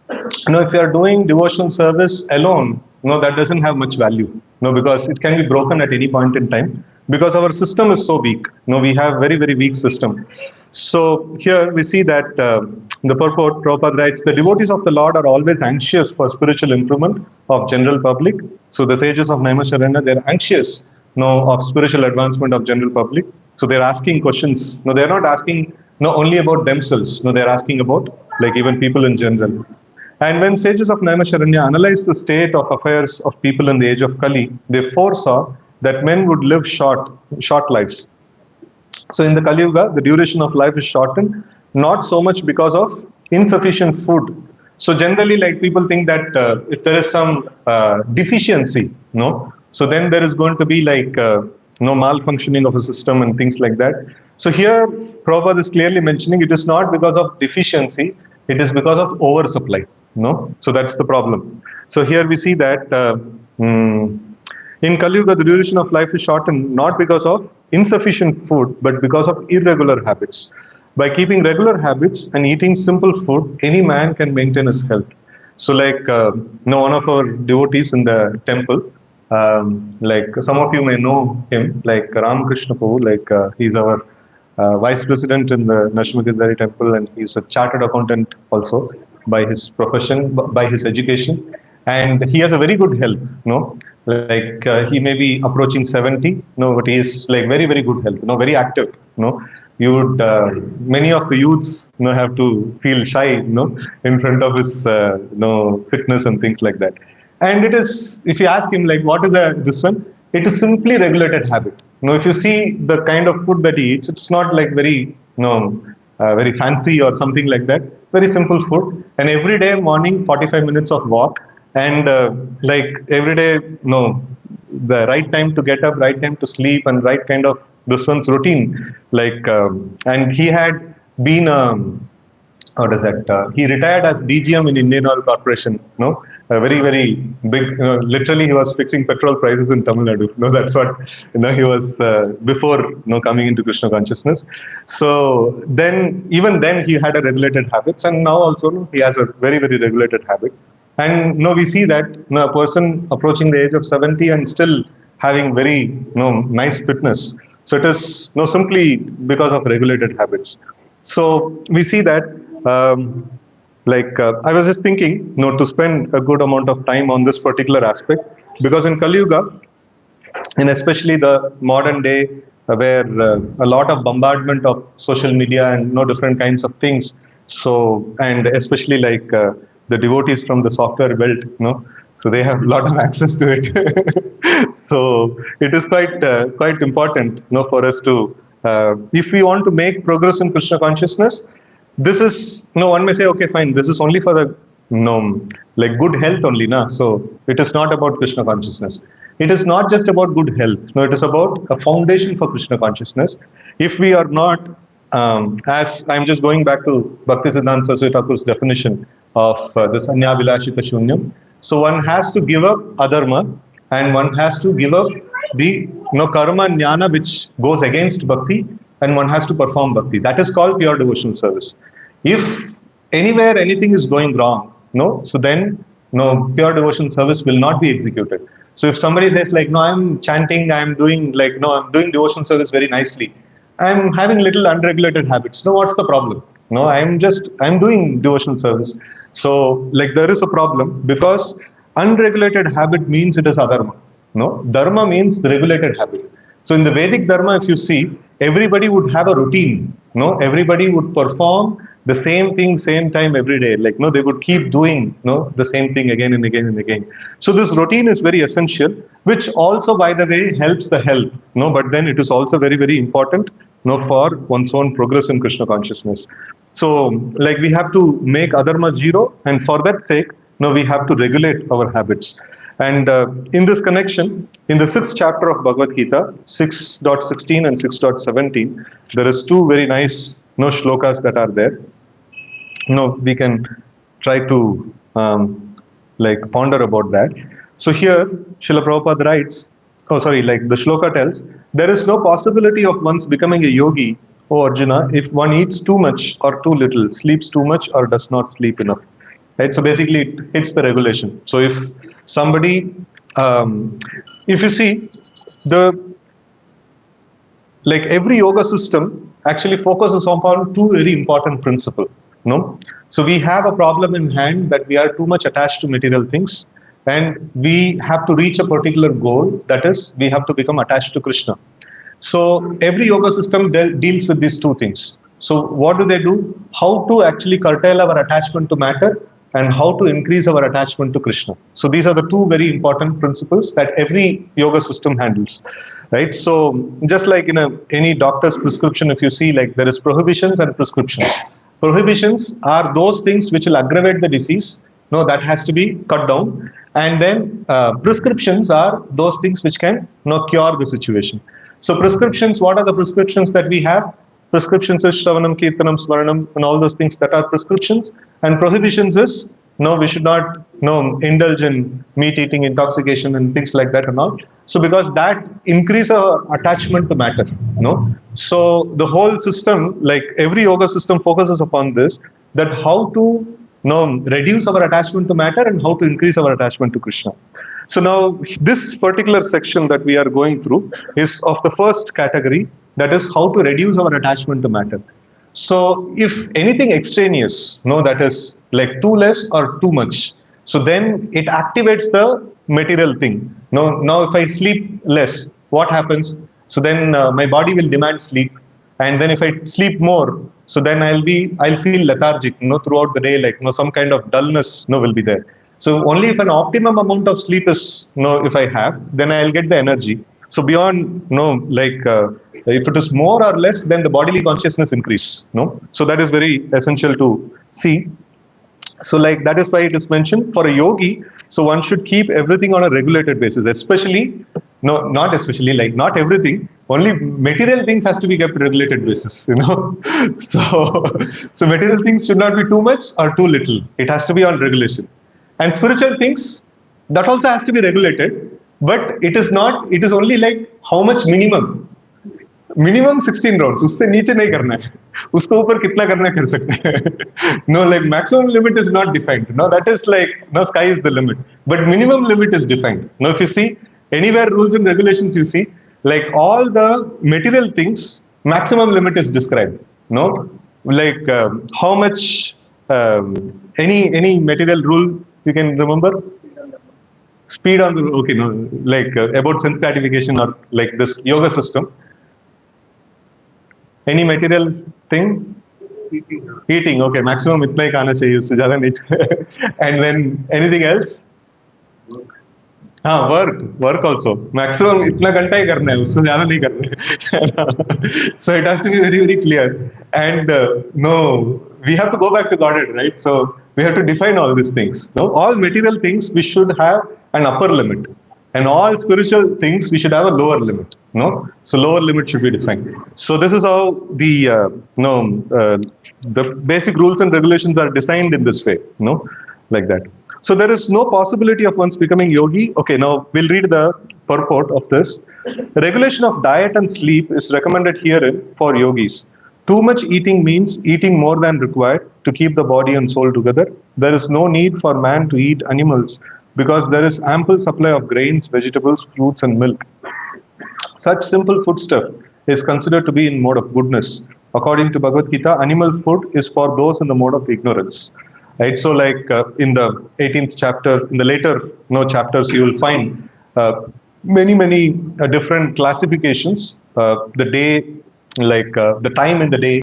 if you are doing devotional service alone, that doesn't have much value, because it can be broken at any point in time, because our system is so weak. We have very, very weak system. So here we see that the purport, Prabhupada writes, the devotees of the Lord are always anxious for spiritual improvement of general public. So the sages of Naimisharanya, they're anxious of spiritual advancement of general public. So they're asking questions. They're not asking only about themselves. They're asking about like even people in general. And when sages of Naimisharanya analyzed the state of affairs of people in the age of Kali, they foresaw that men would live short lives. So in the Kali Yuga, the duration of life is shortened, not so much because of insufficient food. So generally, like people think that if there is some deficiency, so then there is going to be like malfunctioning of a system and things like that. So here, Prabhupada is clearly mentioning it is not because of deficiency, it is because of oversupply. So that's the problem. So here we see that in Kali Yuga, the duration of life is shortened not because of insufficient food, but because of irregular habits. By keeping regular habits and eating simple food, any man can maintain his health. So like one of our devotees in the temple, like some of you may know him, like Ramakrishna Prabhu, like he's our vice president in the Nashmagidari temple, and he's a chartered accountant also by his profession, by his education. And he has a very good health, like he may be approaching 70, but he is like very, very good health, very active, You would, many of the youths, have to feel shy, in front of his, fitness and things like that. And it is, if you ask him, like, what is this one? It is simply regulated habit. If you see the kind of food that he eats, it's not like very, very fancy or something like that. Very simple food. And every day morning, 45 minutes of walk. And like every day, the right time to get up, right time to sleep, and right kind of this one's routine. Like, and he had been, what is that? He retired as DGM in Indian Oil Corporation. A very, very big. Literally, he was fixing petrol prices in Tamil Nadu. That's what he was before coming into Krishna consciousness. So then, even then, he had a regulated habits, and now also he has a very, very regulated habit. And we see that a person approaching the age of 70 and still having very nice fitness. So it is simply because of regulated habits. So we see that I was just thinking to spend a good amount of time on this particular aspect, because in Kali Yuga, and especially the modern day where a lot of bombardment of social media and different kinds of things. So, and especially like the devotees from the software belt, so they have a lot of access to it. So it is quite important, for us to, if we want to make progress in Krishna consciousness, this is, one may say, okay, fine, this is only for the, like good health only, so it is not about Krishna consciousnous. It is not just about good health. No, it is about a foundation for Krishna consciousness. If we are not, as I'm just going back to Bhaktisiddhanta Saraswati Thakur's definition of this Anyavilashita Shunyam. So one has to give up adharma, and one has to give up the karma jnana which goes against bhakti, and one has to perform bhakti. That is called pure devotional service. If anywhere anything is going wrong, so then pure devotional service will not be executed. So if somebody says like, no, I'm chanting, I'm doing like, no, I'm doing devotional service very nicely, I'm having little unregulated habits. No, what's the problem? No, I'm doing devotional service. So like there is a problem, because unregulated habit means it is adharma. No, dharma means the regulated habit. So in the Vedic dharma, if you see, everybody would have a routine. Everybody would perform the same thing, same time every day. Like, they would keep doing, the same thing again and again and again. So this routine is very essential, which also, by the way, helps the health. But then it is also very, very important, for one's own progress in Krishna consciousness. So, like, we have to make adharma zero, and for that sake, we have to regulate our habits. And in this connection, in the 6th chapter of Bhagavad Gita, 6.16 and 6.17, there is two very nice shlokas that are there. We can try to like ponder about that. So here, Srila Prabhupada writes, the shloka tells, there is no possibility of one's becoming a yogi, O Arjuna, if one eats too much or too little, sleeps too much or does not sleep enough. Right? So basically, it hits the regulation. So if somebody, if you see, like every yoga system actually focuses upon two very important principles. So we have a problem in hand that we are too much attached to material things, and we have to reach a particular goal, that is, we have to become attached to Krishna. So every yoga system deals with these two things. So what do? How to actually curtail our attachment to matter, and how to increase our attachment to Krishna. So these are the two very important principles that every yoga system handles, right? So just like in any doctor's prescription, if you see, like there is prohibitions and prescriptions. Prohibitions are those things which will aggravate the disease. That has to be cut down. And then prescriptions are those things which can cure the situation. So prescriptions, what are the prescriptions that we have? Prescriptions is Shravanam, Kirtanam, Smaranam, and all those things that are prescriptions. And prohibitions is, we should not indulge in meat eating, intoxication, and things like that and all. So because that increase our attachment to matter. So the whole system, like every yoga system focuses upon this, that how to reduce our attachment to matter and how to increase our attachment to Krishna. So now this particular section that we are going through is of the first category, that is how to reduce our attachment to matter. So if anything extraneous, that is like too less or too much, so then it activates the material thing. Now if I sleep less, what happens? So then my body will demand sleep, and then if I sleep more, so then I'll feel lethargic, throughout the day, like some kind of dullness, will be there. So only if an optimum amount of sleep is, if I have, then I'll get the energy. So beyond, if it is more or less, then the bodily consciousness increase. So that is very essential to see. So like that is why it is mentioned for a yogi. So one should keep everything on a regulated basis, especially, not especially, like not everything. Only material things has to be kept regulated basis. So material things should not be too much or too little. It has to be on regulation. And spiritual things, that also has to be regulated. But it is not, it is only like how much minimum. Minimum 16 rounds, उससे नीचे नहीं करना है, उसको ऊपर कितना करना कर सकते हैं. No, like maximum limit is not defined. No, that is like, no, sky is the limit. But minimum limit is defined. Now, if you see, anywhere rules and regulations you see, like all the material things, maximum limit is described. No, like how much, any material rule you can remember? Speed on the, okay, no, like about sense gratification or like this yoga system. Any material thing? Eating, okay, maximum itna hi khana chahiye, usse zyada nahi. And then anything else? हाँ, work also maximum इतना घंटा ही करना है, उससे ज्यादा नहीं करना है. So it has to be very very clear, and no, we have to go back to Godhead, right? So we have to define all these things. No, all material things we should have an upper limit, and all spiritual things we should have a lower limit. No, so lower limit should be defined. So this is how the no the basic rules and regulations are designed in this way. No, like that. So there is no possibility of one's becoming yogi. Okay, now we'll read the purport of this. The regulation of diet and sleep is recommended herein for yogis. Too much eating means eating more than required to keep the body and soul together. There is no need for man to eat animals because there is ample supply of grains, vegetables, fruits, and milk. Such simple foodstuff is considered to be in mode of goodness. According to Bhagavad Gita, animal food is for those in the mode of ignorance. Right, so like in the 18th chapter, in the later chapters, you will find many different classifications. The day, like the time in the day,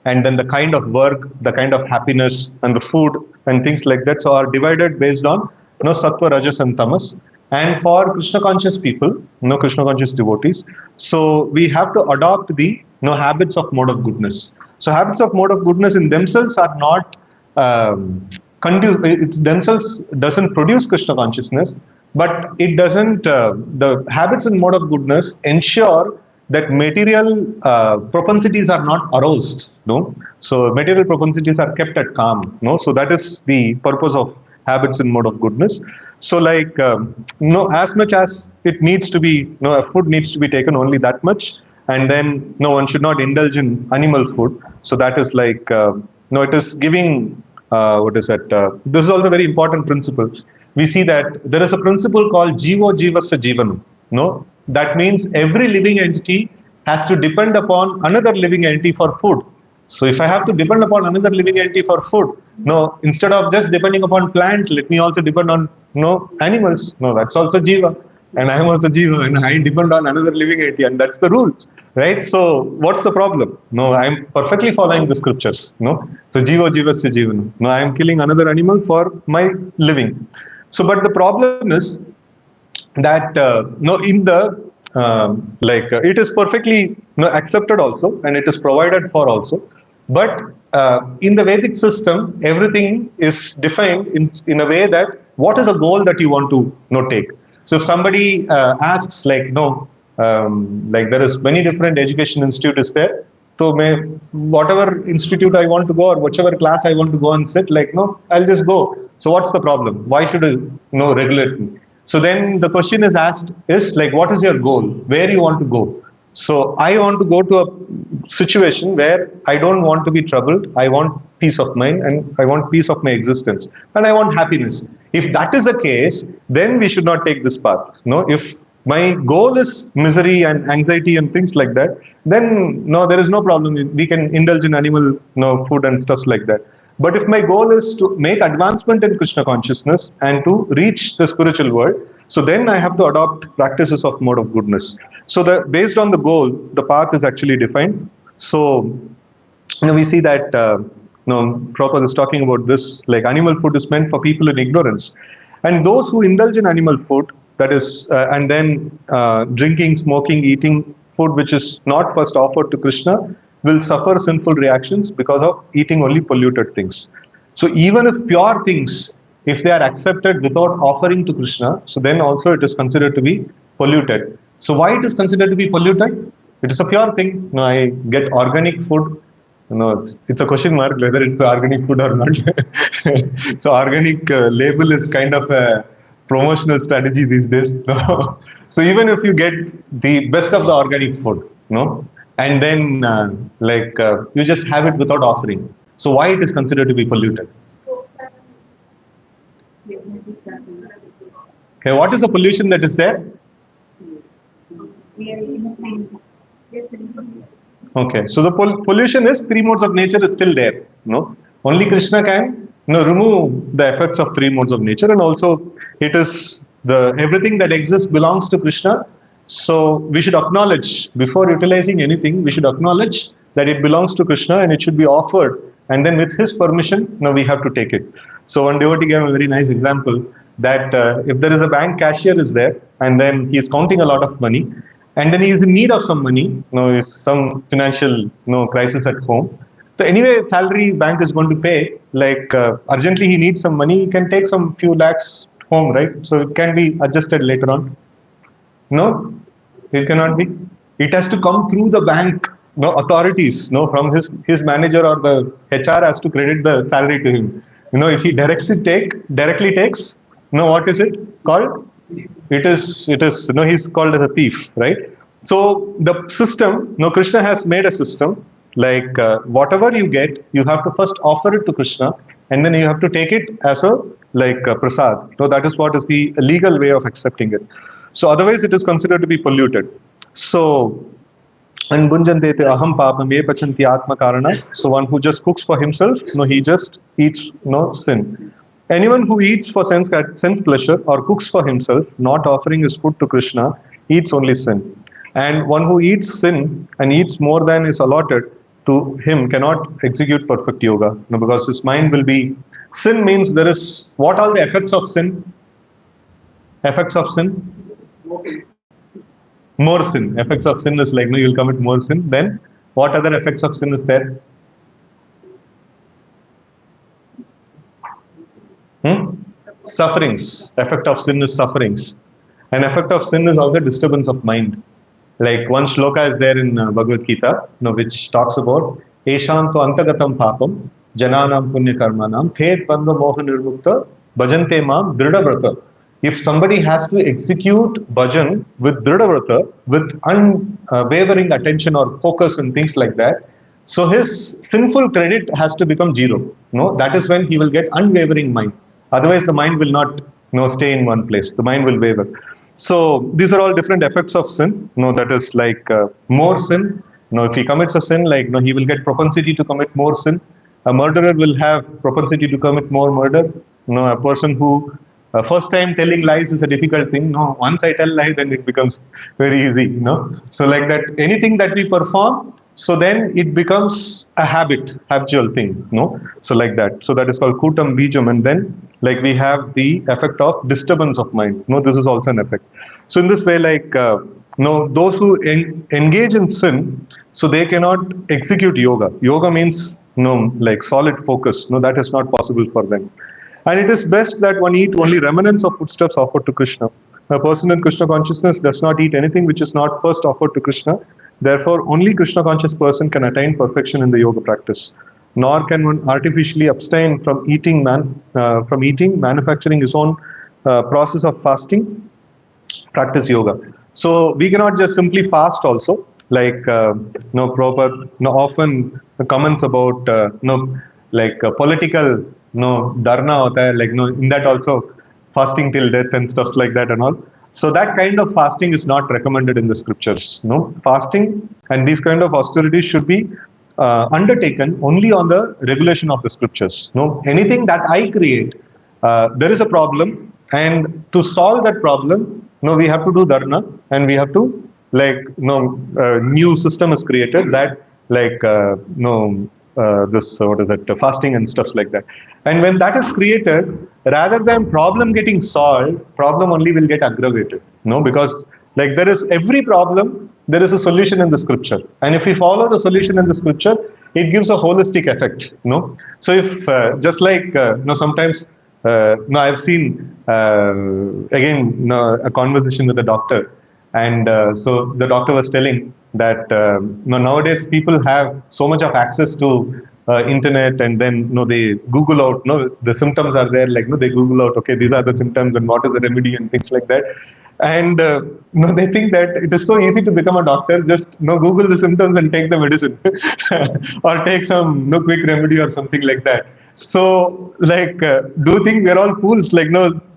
and then the kind of work, the kind of happiness, and the food and things like that. So are divided based on sattva, rajas, and tamas. And for Krishna conscious people, Krishna conscious devotees, so we have to adopt the habits of mode of goodness. So habits of mode of goodness in themselves are not it themselves doesn't produce Krishna consciousness, but it doesn't. The habits and mode of goodness ensure that material propensities are not aroused. No, so material propensities are kept at calm. No, so that is the purpose of habits and mode of goodness. So like as much as it needs to be, food needs to be taken only that much, and then one should not indulge in animal food. So that is like. It is giving, what is that? This is also a very important principle. We see that there is a principle called Jivo Jivasya Jivanam. No, that means every living entity has to depend upon another living entity for food. So if I have to depend upon another living entity for food, instead of just depending upon plant, let me also depend on animals. No, that's also Jiva. And I am also Jiva, and I depend on another living entity, and that's the rule. Right? So what's the problem? No, I'm perfectly following the scriptures. No, so Jiva Jivasya Jivanam. No, I am killing another animal for my living. So, but the problem is that in the it is perfectly accepted also, and it is provided for also. But in the Vedic system, everything is defined in a way that what is a goal that you want to take. So if somebody asks like there is many different education institutes there. So whatever institute I want to go or whichever class I want to go and sit, I'll just go. So what's the problem? Why should I regulate me? So then the question is asked is like, what is your goal? Where you want to go? So I want to go to a situation where I don't want to be troubled. I want peace of mind and I want peace of my existence and I want happiness. If that is the case, then we should not take this path. If my goal is misery and anxiety and things like that, then there is no problem. We can indulge in animal food and stuff like that. But if my goal is to make advancement in Krishna consciousness and to reach the spiritual world, so then I have to adopt practices of mode of goodness. So based on the goal, the path is actually defined. So we see that Prabhupada is talking about this, like animal food is meant for people in ignorance. And those who indulge in animal food, that is, and then drinking, smoking, eating food which is not first offered to Krishna, will suffer sinful reactions because of eating only polluted things. So even if pure things, if they are accepted without offering to Krishna, so then also it is considered to be polluted. So why it is considered to be polluted? It is a pure thing. I get organic food. It's a question mark whether it's organic food or not. So organic label is kind of a promotional strategy these days. So even if you get the best of the organic food, and then you just have it without offering. So why it is considered to be polluted? Okay, what is the pollution that is there? Okay, so the pollution is three modes of nature is still there. Only Krishna can remove the effects of three modes of nature, and also it is everything that exists belongs to Krishna. So we should acknowledge before utilizing anything, we should acknowledge that it belongs to Krishna and it should be offered and then with his permission, we have to take it. So one devotee gave a very nice example that if there is a bank cashier is there, and then he is counting a lot of money, and then he is in need of some money, is some financial crisis at home. So anyway, salary bank is going to pay. Like urgently, he needs some money. He can take some few lakhs home, right? So it can be adjusted later on. No, it cannot be. It has to come through the bank, authorities, from his manager or the HR has to credit the salary to him. If he directly takes, what is it called? It is he's called as a thief, right? So the system, Krishna has made a system like whatever you get, you have to first offer it to Krishna, and then you have to take it as a prasad. So that is what is the legal way of accepting it. So otherwise, it is considered to be polluted. So, and bunjante te aham papam ye pachanti atma karana. So one who just cooks for himself, he just eats sin. Anyone who eats for sense pleasure or cooks for himself, not offering his food to Krishna, eats only sin. And one who eats sin and eats more than is allotted to him cannot execute perfect yoga, because his mind will be. Sin means there is. What are the effects of sin? Effects of sin? More sin. Effects of sin is like you'll commit more sin. Then what other effects of sin is there? Sufferings. Effect of sin is sufferings. An effect of sin is also disturbance of mind. Like one shloka is there in Bhagavad Gita, which talks about Eshanto antagatam papam jananam punya karmanam thet bandha moha nirmukta bhajante mam drida. If somebody has to execute bhajan with drida, with unwavering attention or focus and things like that, so his sinful credit has to become zero. That is when he will get unwavering mind. Otherwise, the mind will not stay in one place. The mind will waver. So these are all different effects of sin. That is like more sin. If he commits a sin, he will get propensity to commit more sin. A murderer will have propensity to commit more murder. A person who first time telling lies is a difficult thing. Once I tell lie, then it becomes very easy. So like that, anything that we perform, so then it becomes a habitual thing. So like that. So that is called kutam bijam, and then we have the effect of disturbance of mind. This is also an effect. So in this way, those who engage in sin, so they cannot execute yoga. Yoga means solid focus. That is not possible for them. And it is best that one eat only remnants of foodstuffs offered to Krishna. A person in Krishna consciousness does not eat anything which is not first offered to Krishna. Therefore, only Krishna conscious person can attain perfection in the yoga practice. Nor can one artificially abstain from eating, manufacturing his own process of fasting, practice yoga. So we cannot just simply fast also, often comments about political dharna hota hai, in that also fasting till death and stuff like that and all. So that kind of fasting is not recommended in the scriptures. Fasting and these kind of austerities should be undertaken only on the regulation of the scriptures. Anything that I create, there is a problem, and to solve that problem, we have to do dharna, and we have to new system is created that fasting and stuff like that. And when that is created, rather than problem getting solved, problem only will get aggravated. Because there is every problem, there is a solution in the scripture. And if we follow the solution in the scripture, it gives a holistic effect. So if just sometimes I've seen again a conversation with a doctor, and so the doctor was telling that nowadays people have so much of access to internet, and then they Google out the symptoms are there, they Google out, okay, these are the symptoms and what is the remedy and things like that. And they think that it is so easy to become a doctor, just Google the symptoms and take the medicine or take some quick remedy or something like that. So do you think we're all fools,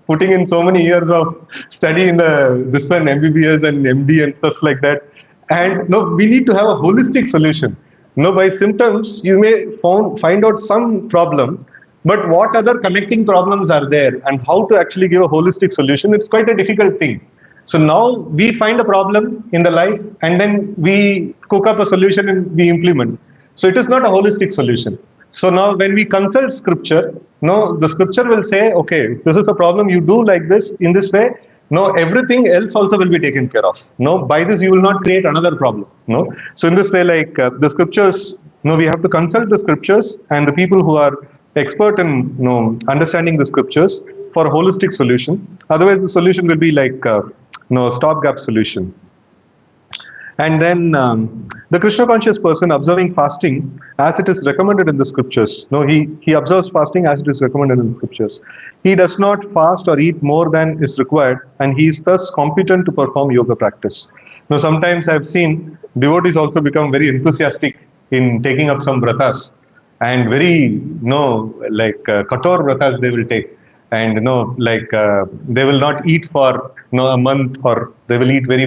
putting in so many years of study in this one MBBS and MD and stuff like that? And we need to have a holistic solution. By symptoms, you may find out some problem, but what other connecting problems are there and how to actually give a holistic solution, it's quite a difficult thing. So now we find a problem in the life and then we cook up a solution and we implement. So it is not a holistic solution. So now when we consult scripture, no, the scripture will say, okay, this is a problem, you do like this, in this way, no, everything else also will be taken care of. No, by this you will not create another problem. No, so in this way, like the scriptures, no, we have to consult the scriptures and the people who are expert in, understanding the scriptures for a holistic solution. Otherwise, the solution will be like stopgap solution. And then the Krishna conscious person observing fasting as it is recommended in the scriptures. No, he observes fasting as it is recommended in the scriptures. He does not fast or eat more than is required, and he is thus competent to perform yoga practice. Now, sometimes I've seen devotees also become very enthusiastic in taking up some vratas, and very kator vratas they will take, and they will not eat for a month, or they will eat very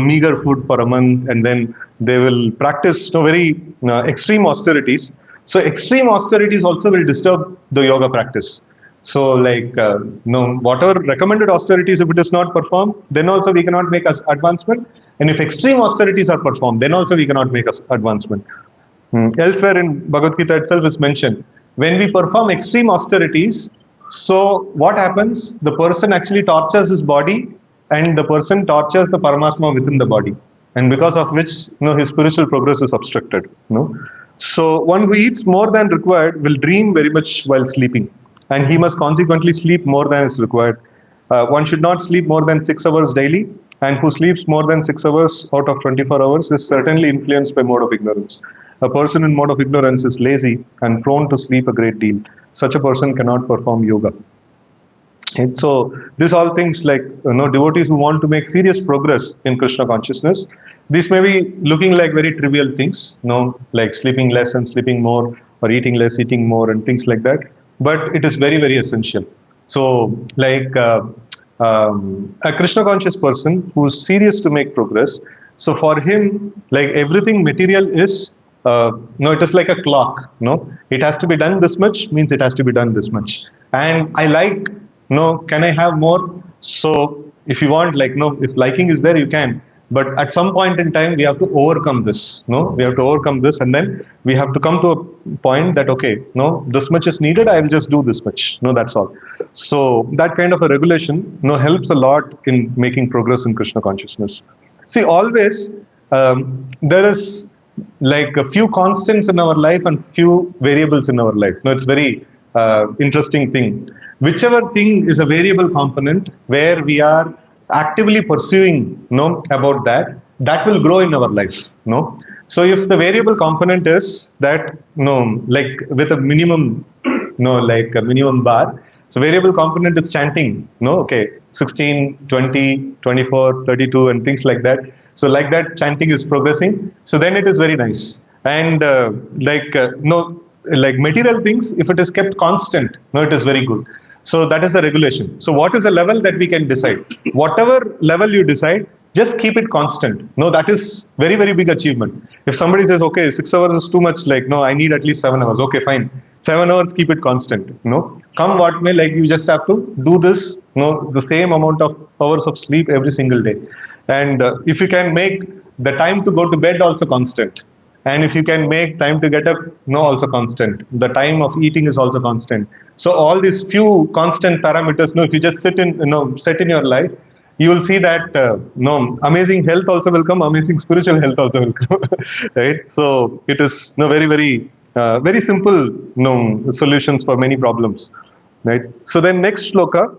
meager food for a month, and then they will practice very extreme austerities. So extreme austerities also will disturb the yoga practice. So whatever recommended austerities, if it is not performed, then also we cannot make advancement. And if extreme austerities are performed, then also we cannot make advancement. Elsewhere in Bhagavad Gita itself is mentioned, when we perform extreme austerities, so what happens? The person actually tortures his body, and the person tortures the Paramatma within the body, and because of which his spiritual progress is obstructed. So one who eats more than required will dream very much while sleeping, and he must consequently sleep more than is required. One should not sleep more than 6 hours daily, and who sleeps more than 6 hours out of 24 hours is certainly influenced by mode of ignorance. A person in mode of ignorance is lazy and prone to sleep a great deal. Such a person cannot perform yoga. And so these all things, like devotees who want to make serious progress in Krishna consciousness, these may be looking like very trivial things, like sleeping less and sleeping more, or eating less, eating more, and things like that. But it is very essential. So a Krishna conscious person who is serious to make progress, so for him, like everything material is it is like a clock. It has to be done this much, means it has to be done this much. And I like, can I have more? So if you want, if liking is there, you can. But at some point in time, we have to overcome this. We have to overcome this, and then we have to come to a point that, okay, this much is needed, I will just do this much. That's all. So that kind of a regulation, helps a lot in making progress in Krishna consciousness. See, always there is like a few constants in our life and few variables in our life. It's very interesting thing. Whichever thing is a variable component where we are actively pursuing about that will grow in our life. So if the variable component is that like with a minimum like a minimum bar, so variable component is chanting 16, 20, 24, 32 and things like that. So like that chanting is progressing, so then it is very nice. And like material things, if it is kept constant, it is very good. So that is the regulation. So what is the level that we can decide? Whatever level you decide, just keep it constant. That is very big achievement. If somebody says, okay, 6 hours is too much, I need at least 7 hours. Okay, fine. 7 hours, keep it constant. Come what may, you just have to do this, the same amount of hours of sleep every single day. And if you can make the time to go to bed also constant, and if you can make time to get up, also constant. The time of eating is also constant. So all these few constant parameters, if you just set in your life, you will see that amazing health also will come, amazing spiritual health also will come. Right? So it is very simple solutions for many problems. Right? So then next shloka,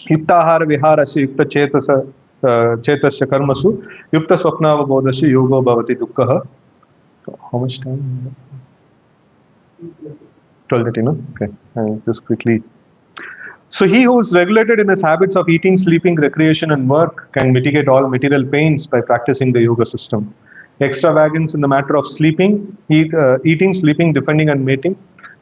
yuktahara viharasya yukta chetasa chetasya karmasu yukta swapnavabodhasya yogo bhavati dukkha. How much time? 12:30, no? Okay, I'll just quickly. So he who is regulated in his habits of eating, sleeping, recreation and work can mitigate all material pains by practicing the yoga system. Extravagance in the matter of sleeping, eating, sleeping, depending and mating,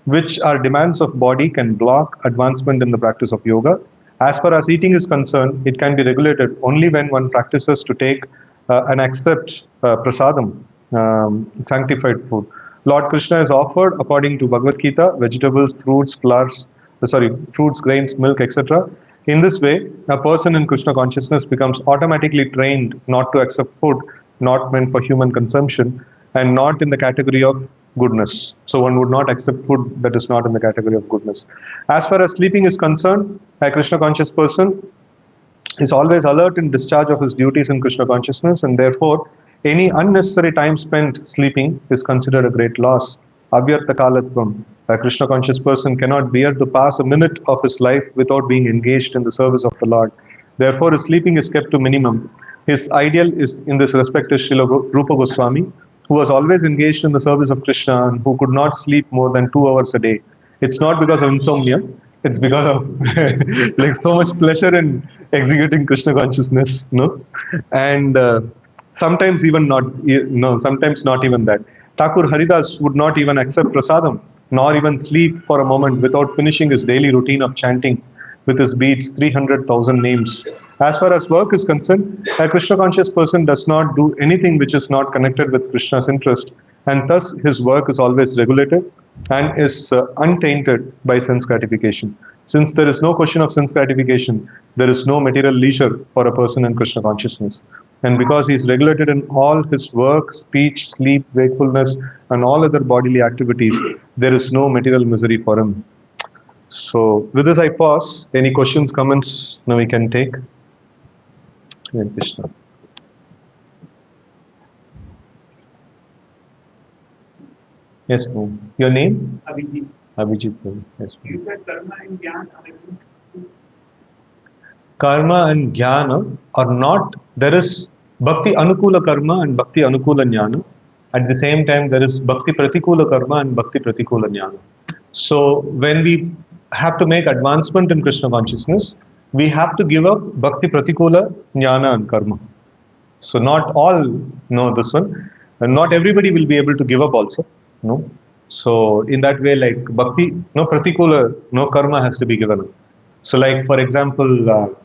which are demands of body, can block advancement in the practice of yoga. As far as eating is concerned, it can be regulated only when one practices to take and accept prasadam, sanctified food. Lord Krishna is offered, according to Bhagavad Gita, vegetables, fruits, fruits, grains, milk, etc. In this way, a person in Krishna consciousness becomes automatically trained not to accept food not meant for human consumption, and not in the category of goodness. So one would not accept food that is not in the category of goodness. As far as sleeping is concerned, a Krishna conscious person is always alert in discharge of his duties in Krishna consciousness, and therefore any unnecessary time spent sleeping is considered a great loss. Avyartha kalatvam. A Krishna conscious person cannot bear to pass a minute of his life without being engaged in the service of the Lord. Therefore, his sleeping is kept to minimum. His ideal is in this respect is Srila Rupa Goswami, who was always engaged in the service of Krishna and who could not sleep more than 2 hours a day. It's not because of insomnia, it's because of like so much pleasure in executing Krishna consciousness, no? And sometimes even not, no, sometimes not even that. Thakur Haridas would not even accept prasadam, nor even sleep for a moment without finishing his daily routine of chanting with his beads 300,000 names. As far as work is concerned, a Krishna conscious person does not do anything which is not connected with Krishna's interest, and thus his work is always regulated and is untainted by sense gratification. Since there is no question of sense gratification, there is no material leisure for a person in Krishna consciousness. And because he is regulated in all his work, speech, sleep, wakefulness, and all other bodily activities, there is no material misery for him. So, with this, I pause. Any questions, comments? Now we can take. Hare Krishna. Yes, ma'am. Your name? Abhijit. Abhijit. Yes, You said karma and jnana karma and jnana are not, there is bhakti anukula karma and bhakti anukula jnana. At the same time, there is bhakti pratikula karma and bhakti pratikula jnana. So, when we have to make advancement in Krishna consciousness, we have to give up bhakti pratikula jnana and karma. So, not all know this one, and not everybody will be able to give up also. No. So, in that way, like bhakti, no pratikula, no karma has to be given up. So, like for example,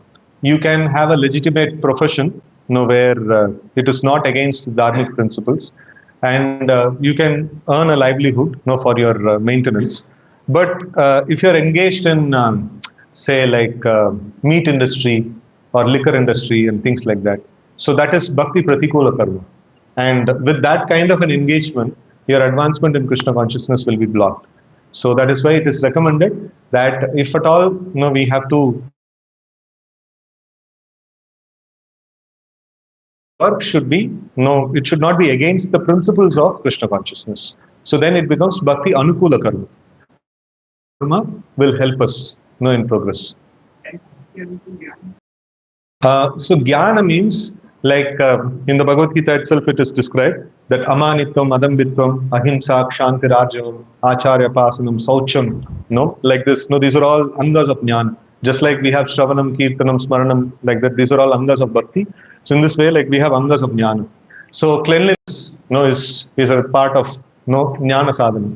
you can have a legitimate profession, where it is not against dharmic principles, and you can earn a livelihood, for your maintenance. But if you are engaged in, say, like meat industry or liquor industry and things like that, so that is bhakti pratikula karma. And with that kind of an engagement, your advancement in Krishna consciousness will be blocked. So that is why it is recommended that if at all, we have to, work should be, it should not be against the principles of Krishna consciousness. So then it becomes bhakti anukula karma. Karma will help us, in progress. So jnana means, like in the Bhagavad Gita itself, it is described that amanitvam, adambitvam, ahimsa, kshantirarjavam, acharya pasanam, saucham, like this. These are all angas of jnana. Just like we have shravanam, kirtanam, smaranam, like that. These are all angas of bhakti. So in this way, like we have angas of jnana. So cleanliness, is a part of jnana sadhana.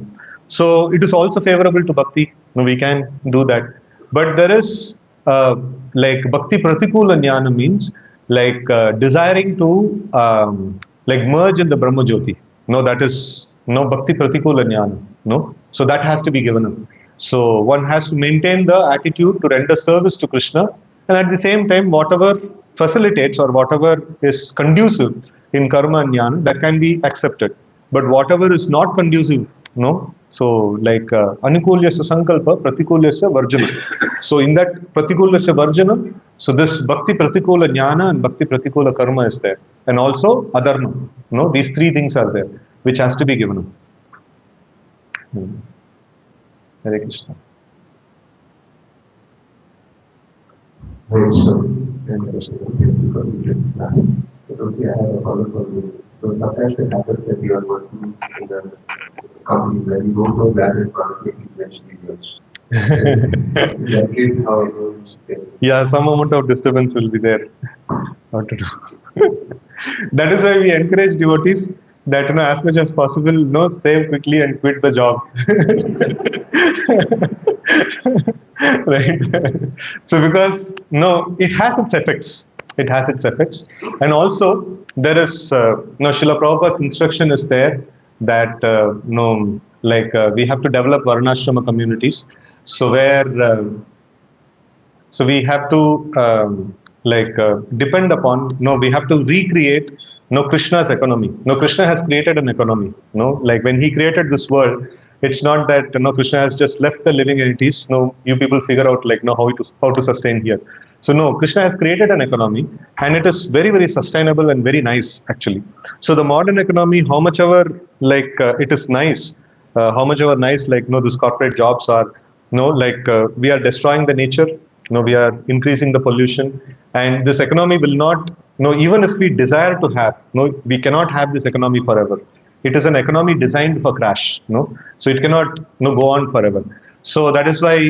So it is also favorable to bhakti. We can do that. But there is like bhakti pratikula jnana means like desiring to like merge in the Brahma Jyoti. That is bhakti pratikula jnana. So that has to be given up. So one has to maintain the attitude to render service to Krishna, and at the same time, whatever facilitates or whatever is conducive in karma and jnana, that can be accepted. But whatever is not conducive, so like anukulyasya sankalpa, pratikulyasya varjana. So in that pratikulyasya varjana, so this bhakti pratikula jnana and bhakti pratikula karma is there, and also adharma. These three things are there, which has to be given up. Hare Krishna. Hare Krishna. So, okay, I have a follow-up for you. So sometimes it happens that you are working in the company where you don't know where it conflict is actually yours. In that case, how it goes? Yeah, some amount of disturbance will be there. What to do? That is why we encourage devotees that as much as possible, save quickly and quit the job. Right? So because it has its effects. It has its effects, and also there is Srila Prabhupada's instruction is there that we have to develop varnashrama communities. So where so we have to depend upon, we have to recreate no, Krishna's economy. No, Krishna has created an economy. No, like when he created this world, it's not that no, Krishna has just left the living entities. No, you people figure out like no how to sustain here. So no, Krishna has created an economy, and it is very sustainable and very nice actually. So the modern economy, how much ever like it is nice, how much ever nice like no, these corporate jobs are, no, like we are destroying the nature. No, we are increasing the pollution, and this economy will not. No, even if we desire to have, no, we cannot have this economy forever. It is an economy designed for crash. No, so it cannot no go on forever. So that is why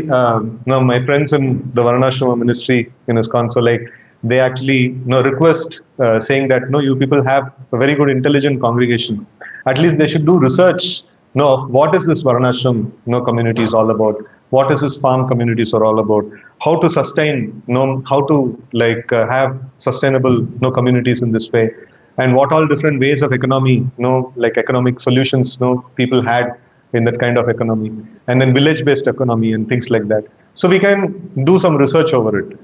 now my friends in the Varnashrama ministry in ISKCON, so like they actually request saying that no, you people have a very good intelligent congregation. At least they should do research. No, what is this Varnashram community is all about? What is this farm communities are all about? How to sustain, how to like have sustainable communities in this way, and what all different ways of economy, like economic solutions, people had in that kind of economy, and then village-based economy and things like that. So we can do some research over it.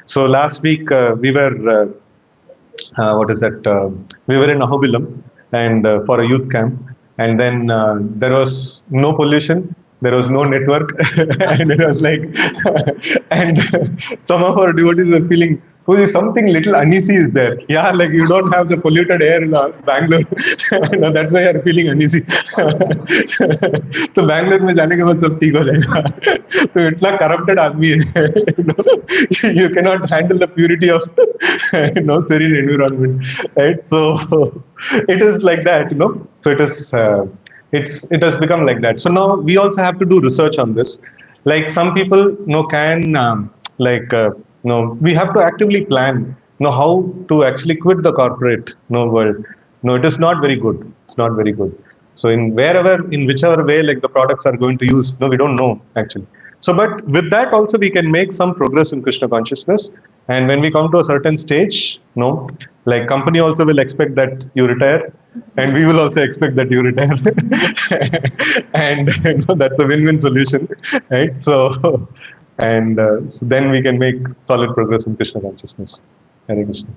So last week we were what is that? We were in Ahobilam and for a youth camp, and then there was no pollution, there was no network, and it was like, and some of our devotees were feeling, "Oh, something little uneasy is there." Yeah, like you don't have the polluted air in Bangalore, no, that's why you're feeling uneasy. तो बैंगलोर में जाने के बाद सब ठीक हो जाएगा. तो इतना corrupted आदमी है, you cannot handle the purity of serene environment, right? So it is like that. So it is. It has become like that. So now we also have to do research on this. Like some people can we have to actively plan how to actually quit the corporate world. No, it is not very good. It's not very good. So in whichever way like the products are going to use, we don't know actually. So but with that also we can make some progress in Krishna consciousness. And when we come to a certain stage, like company also will expect that you retire, and we will also expect that you retire. And that's a win-win solution, right? So and so then we can make solid progress in Krishna consciousness. Hare Krishna.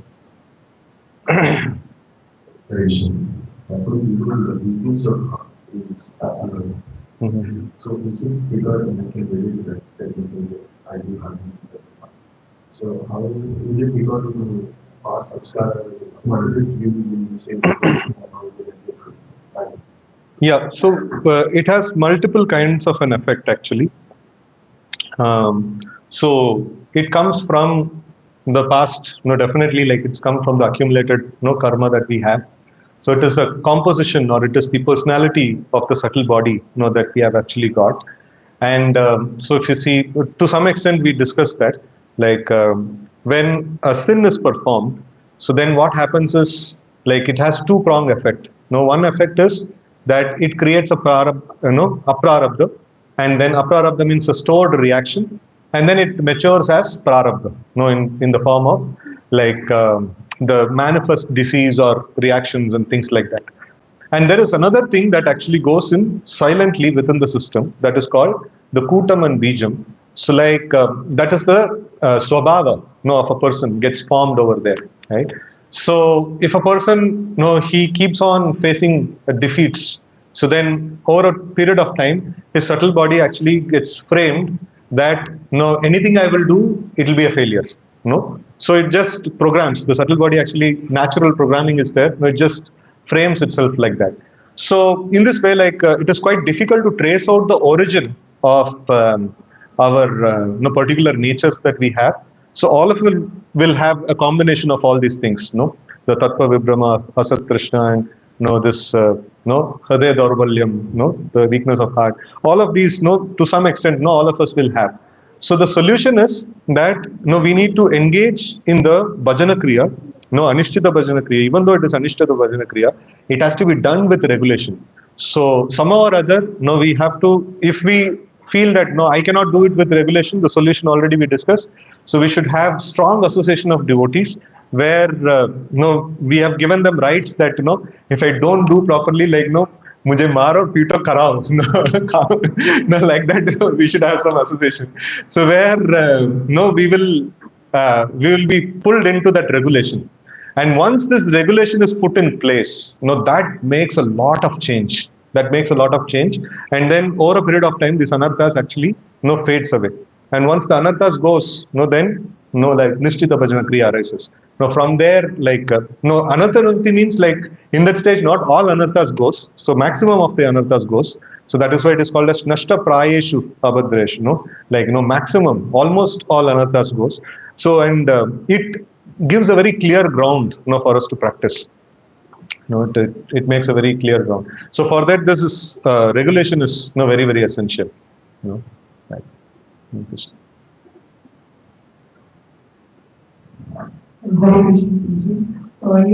The weakness of heart is So is it because I can relate that is the ideal harmony. So how is it because of the past samskara? What is it you say about the Yeah, so it has multiple kinds of an effect actually. So it comes from the past, definitely like it's come from the accumulated karma that we have. So it is a composition, or it is the personality of the subtle body that we have actually got. And so if you see, to some extent we discussed that, like when a sin is performed, so then what happens is like it has two-prong effect. One effect is that it creates a aprarabdha, and then aprarabdha means a stored reaction, and then it matures as prarabdha, in the form of like the manifest disease or reactions and things like that. And there is another thing that actually goes in silently within the system that is called the kutam and bijam. So like that is the swabhava of a person gets formed over there, right? So if a person he keeps on facing defeats, so then over a period of time his subtle body actually gets framed that anything I will do, it will be a failure. So it just programs. The subtle body actually, natural programming is there. It just frames itself like that. So in this way, like it is quite difficult to trace out the origin of our particular natures that we have. So all of them will have a combination of all these things. The Tattva Vibrama, Asat Krishna, and this Hriday Daurbalyam, the weakness of heart. All of these, to some extent, all of us will have. So the solution is that we need to engage in the bhajana kriya, anishtita bhajana kriya. Even though it is anishtita bhajana kriya, it has to be done with regulation. So somehow or other, we have to, if we feel that I cannot do it with regulation, the solution already we discussed. So we should have strong association of devotees where we have given them rights that if I don't do properly, like मुझे मारो पीटो कराओ, like that we should have some association. So where we will be pulled into that regulation. And once this regulation is put in place, that makes a lot of change. That makes a lot of change. And then over a period of time, this anarthas actually, fades away. And once the anarthas goes, then, like Nishtita Bhajana Kriya arises. Now from there, like, anartha means like, in that stage, not all anarthas goes. So maximum of the anarthas goes. So that is why it is called as Nashta Prayeshu Abhadreshu, like, maximum, almost all anarthas goes. So, and it gives a very clear ground, for us to practice. It makes a very clear ground. So for that, this is regulation is very, very essential. Right. You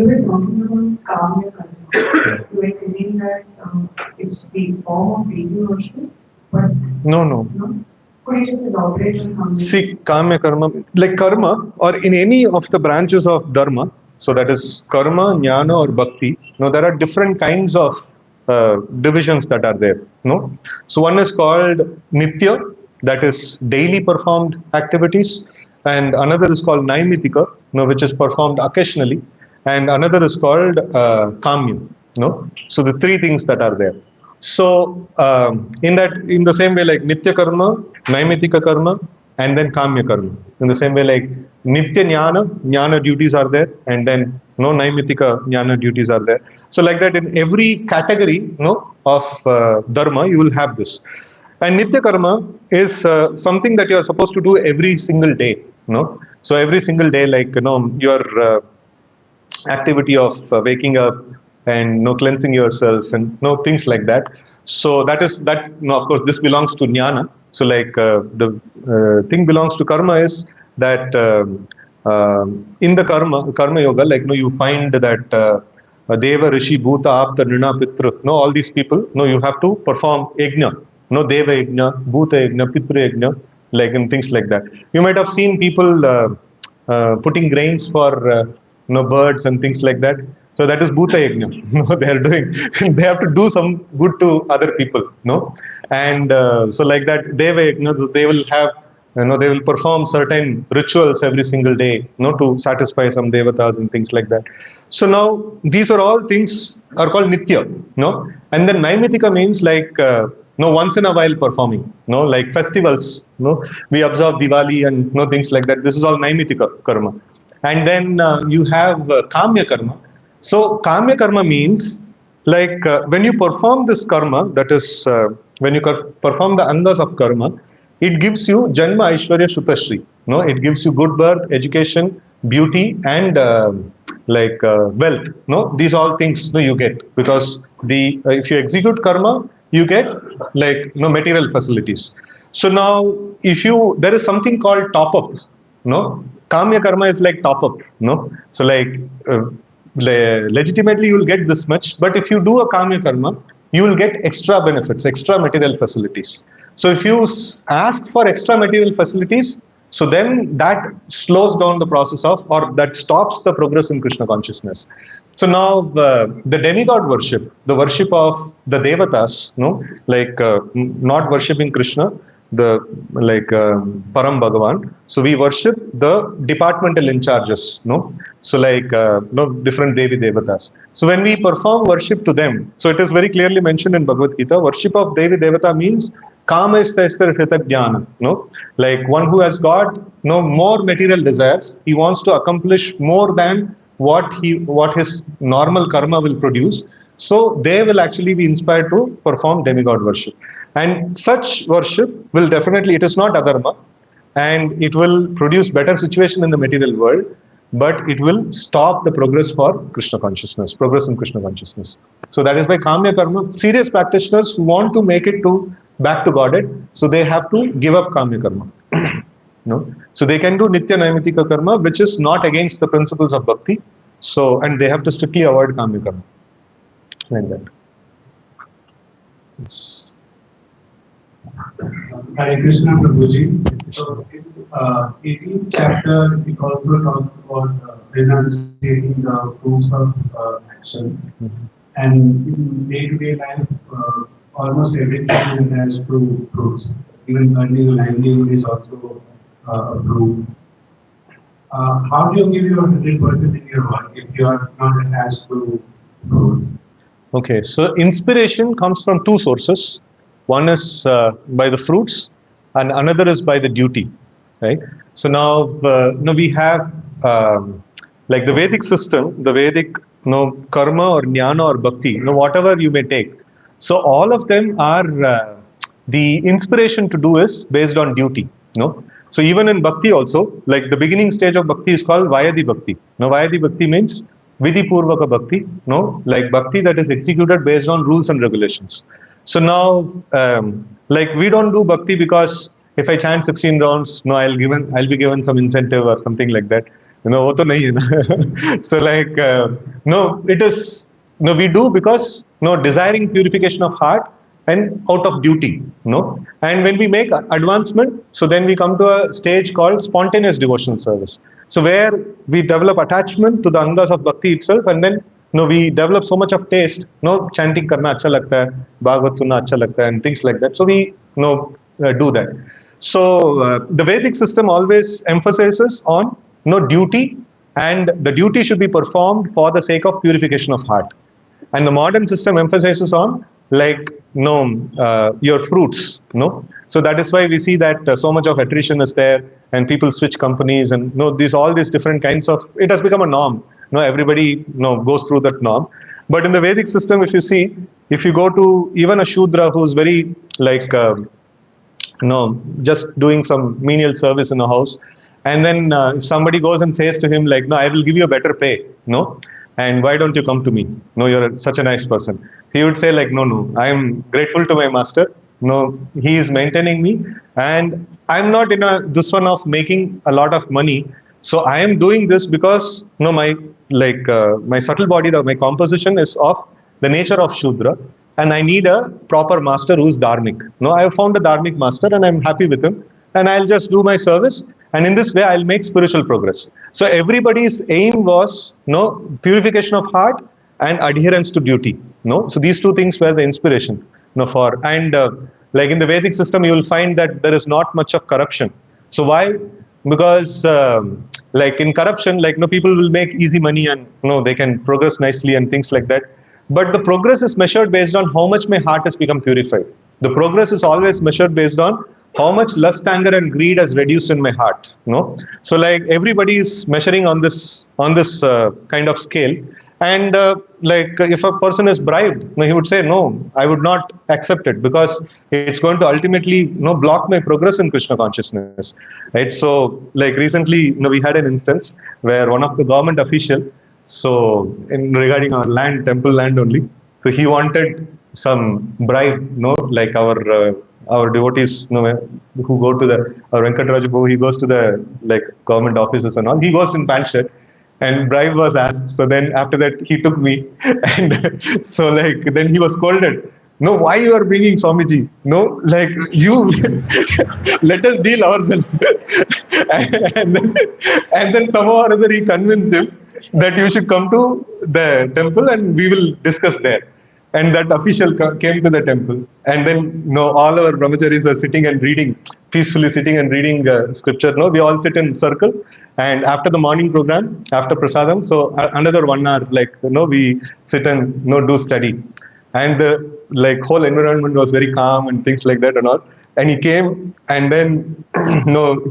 were talking about Kamya Karma. You were telling that it's the form of daily worship, but no. Could you just elaborate on how? See, Kamya Karma, like karma, or in any of the branches of Dharma, so that is karma, jnana, or bhakti, there are different kinds of divisions that are there. So one is called Nitya, that is daily performed activities, and another is called Naimitika, which is performed occasionally, and another is called Kamya. So the three things that are there. So in the same way, like Nitya Karma, Naimitika Karma, and then Kamya Karma. In the same way, like Nitya Jnana duties are there, and then Naimitika Jnana duties are there. So like that, in every category of Dharma, you will have this. And Nitya Karma is something that you are supposed to do every single day. So every single day, like your activity of waking up and cleansing yourself and things like that. So that is that. Of course, this belongs to jnana. So like the thing belongs to karma is that in the karma yoga, like you find that deva, rishi, bhuta, apta, nrina, pitra. All these people. You have to perform yajna. Deva yajna, bhuta yajna, pitra yajna, like and things like that. You might have seen people putting grains for birds and things like that. So that is bhuta yajna. They are doing. They have to do some good to other people. And so like that deva yajna, they will have. They will perform certain rituals every single day. To satisfy some devatas and things like that. So now these are all things are called nitya. And then naimitika means like. Once in a while performing, like festivals, we observe Diwali and things like that. This is all naimitika karma. And then you have kamya karma. So kamya karma means like when you perform this karma, that is when you perform the angas of karma, it gives you janma aishwarya shutashri. It gives you good birth, education, beauty, and wealth. These all things you get because if you execute karma, you get like material facilities. So now if there is something called top up. Kamya karma is like top up. So like legitimately you will get this much, but if you do a kamya karma, you will get extra benefits, extra material facilities. So if you ask for extra material facilities, so then that slows down the process of, or that stops the progress in Krishna consciousness. So now the demigod worship, the worship of the devatas, like not worshipping Krishna, the like Param Bhagavan. So we worship the departmental in charges, so like different Devi Devatas. So when we perform worship to them, so it is very clearly mentioned in Bhagavad Gita, worship of Devi Devata means Kama Istasthar Hrita Jnana, like one who has got more material desires, he wants to accomplish more than what his normal karma will produce. So they will actually be inspired to perform demigod worship. And such worship will definitely, it is not adharma, and it will produce better situation in the material world, but it will stop the progress for Krishna consciousness, progress in Krishna consciousness. So that is why kamya karma, serious practitioners who want to make it back to Godhead, so they have to give up kamya karma. So they can do nitya naimitika karma, which is not against the principles of bhakti. So, and they have to strictly avoid kamya karma, like that. Yes. Hare Krishna, Prabhuji. So, in 18th chapter, it also talks about renunciating the fruits of action. And in day-to-day life, almost everything has fruits. Even earning a livelihood is also approved. how do you give your 100% in your work if you are not attached to fruits? Okay, so inspiration comes from two sources. One is by the fruits, and another is by the duty, right? So now we have like the Vedic system, the Vedic karma or jnana or bhakti, whatever you may take. So all of them are the inspiration to do is based on duty. So even in bhakti also, like the beginning stage of bhakti is called Vayadi Bhakti. Now Vayadi Bhakti means Vidhi Purvaka Bhakti, like bhakti that is executed based on rules and regulations. So now, like we don't do bhakti because if I chant 16 rounds, I'll be given some incentive or something like that. वो तो नहीं है ना. So like no, it is no we do because desiring purification of heart and out of duty, and when we make advancement, so then we come to a stage called spontaneous devotional service. So where we develop attachment to the angas of bhakti itself, and then we develop so much of taste, chanting karna acha lagta hai, bhagavat sunna acha lagta hai, and things like that. So we do that. So the Vedic system always emphasizes on duty, and the duty should be performed for the sake of purification of heart. And the modern system emphasizes on like your fruits. So that is why we see that so much of attrition is there, and people switch companies, and all these different kinds of. It has become a norm. Everybody goes through that norm. But in the Vedic system, if you see, if you go to even a Shudra who's very like just doing some menial service in a house, and then if somebody goes and says to him like, no, I will give you a better pay, and why don't you come to me? You're such a nice person. He would say like, no, I am grateful to my master. He is maintaining me, and I'm not in this one of making a lot of money. So I am doing this because my subtle body, my composition is of the nature of Shudra, and I need a proper master who is dharmic. I have found a dharmic master, and I'm happy with him, and I'll just do my service, and in this way I'll make spiritual progress. So everybody's aim was purification of heart and adherence to duty. So these two things were the inspiration for. And like in the Vedic system, you will find that there is not much of corruption. So why? Because like in corruption, like people will make easy money, and they can progress nicely and things like that. But the progress is measured based on how much my heart has become purified. The progress is always measured based on how much lust, anger, and greed has reduced in my heart. So like everybody is measuring on this kind of scale. And like if a person is bribed, he would say, no, I would not accept it because it's going to ultimately block my progress in Krishna consciousness. Right? So like recently, we had an instance where one of the government official, so regarding our land, temple land only, so he wanted some bribe, like our devotees, who go to our Venkataraj Prabhu, he goes to the like government offices and all. He goes in pant shirt, and bribe was asked. So then after that, he took me, and so like then he was scolded. No, why you are bringing Swamiji? No, like you let us deal ourselves. and then somehow or other he convinced him that you should come to the temple and we will discuss there. And that official came to the temple, and then all our brahmacharis were sitting and reading, peacefully sitting and reading scripture. We all sit in circle, and after the morning program, after prasadam, so another 1 hour, like we sit and do study, and the like whole environment was very calm and things like that and all. And he came, and then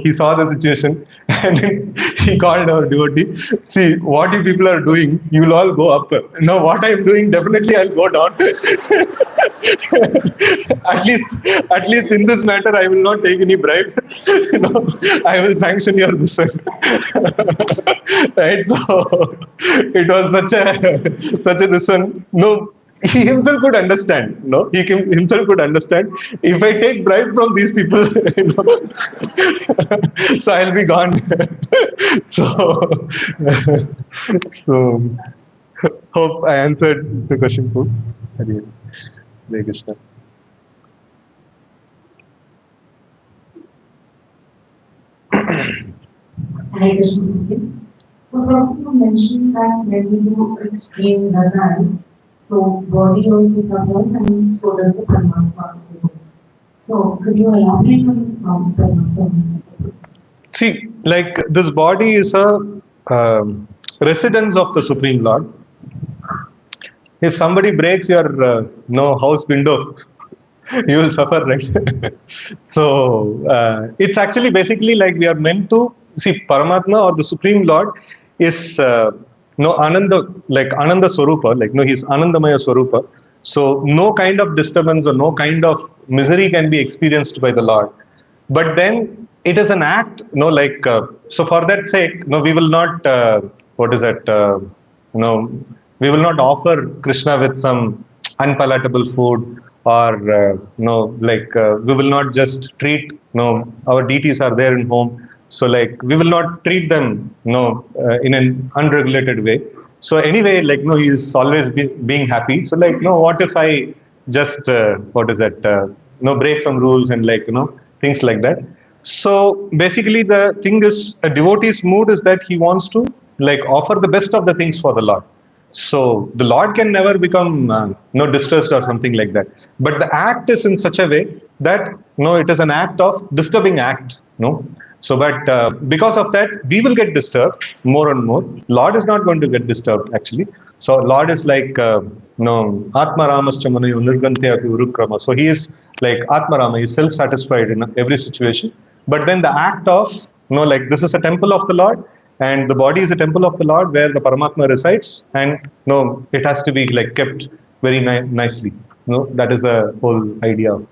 he saw the situation, and then he called our devotee. See, what you people are doing, you will all go up. No, what I am doing, definitely I'll go down. at least in this matter, I will not take any bribe. I will sanction your this one. Right? So it was such a this one. He himself could understand. He himself could understand. If I take bribe from these people, so I'll be gone. so hope I answered the question. Hare Krishna. Hare Krishna. So Prabhupada mentioned that when we do extreme dharma, so body also suffers and so does the Paramatma. So could you elaborate on Paramatma? See, like this body is a residence of the Supreme Lord. If somebody breaks your house window, you will suffer, right? So it's actually basically like we are meant to see Paramatma or the Supreme Lord is Ananda, like Ananda Swarupa, like no, he's Anandamaya Swarupa. So no kind of disturbance or no kind of misery can be experienced by the Lord. But then it is an act, like so for that sake, we will not what is that we will not offer Krishna with some unpalatable food, or we will not just treat our deities are there in home, so like we will not treat them in an unregulated way. So anyway, like he is always being happy. So like what if I just break some rules and like things like that. So basically the thing is, a devotee's mood is that he wants to like offer the best of the things for the Lord. So the Lord can never become distressed or something like that. But the act is in such a way that it is an act of disturbing act. So but because of that we will get disturbed more and more. Lord is not going to get disturbed actually. So Lord is like Atma Ramascha Manayo Nirgantya Urukrama. So he is like Atma Rama, he is self-satisfied in every situation. But then the act of like this is a temple of the Lord, and the body is a temple of the Lord where the Paramatma resides, and it has to be like kept very nicely. That is the whole idea of it.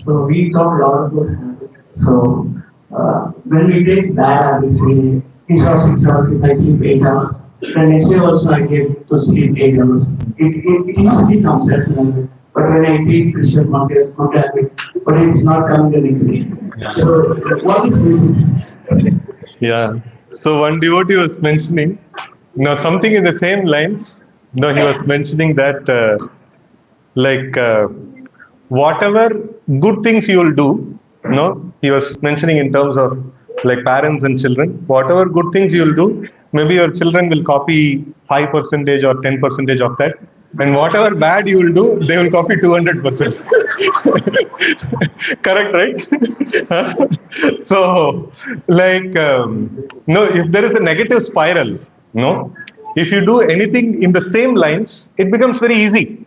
So we talk a lot about habits. So when we take bad habits, instead of 6 hours, if I sleep 8 hours, the next day also I get to sleep 8 hours. It easily comes as an habit. But when I take Krishna consciousness, good habit, but it is not coming the next day. So what is missing? Yeah. So one devotee was mentioning something in the same lines. He was mentioning that whatever good things you will do, he was mentioning in terms of like parents and children, whatever good things you will do, maybe your children will copy 5% or 10% of that, and whatever bad you will do, they will copy 200%. Correct, right? So like if there is a negative spiral, if you do anything in the same lines, it becomes very easy.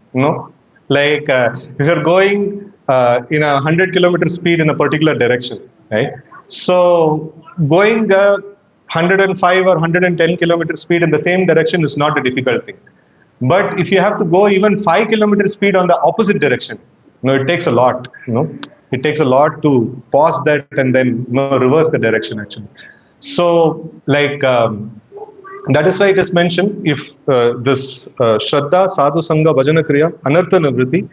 Like if you're going in 100-kilometer speed in a particular direction, right? So going 105 or 110-kilometer speed in the same direction is not a difficult thing. But if you have to go even 5-kilometer speed on the opposite direction, it takes a lot. It takes a lot to pause that and then reverse the direction actually. So like that is why it is mentioned, if this Shraddha, Sadhu Sangha, Bhajana Kriya, Anartha Nivritti,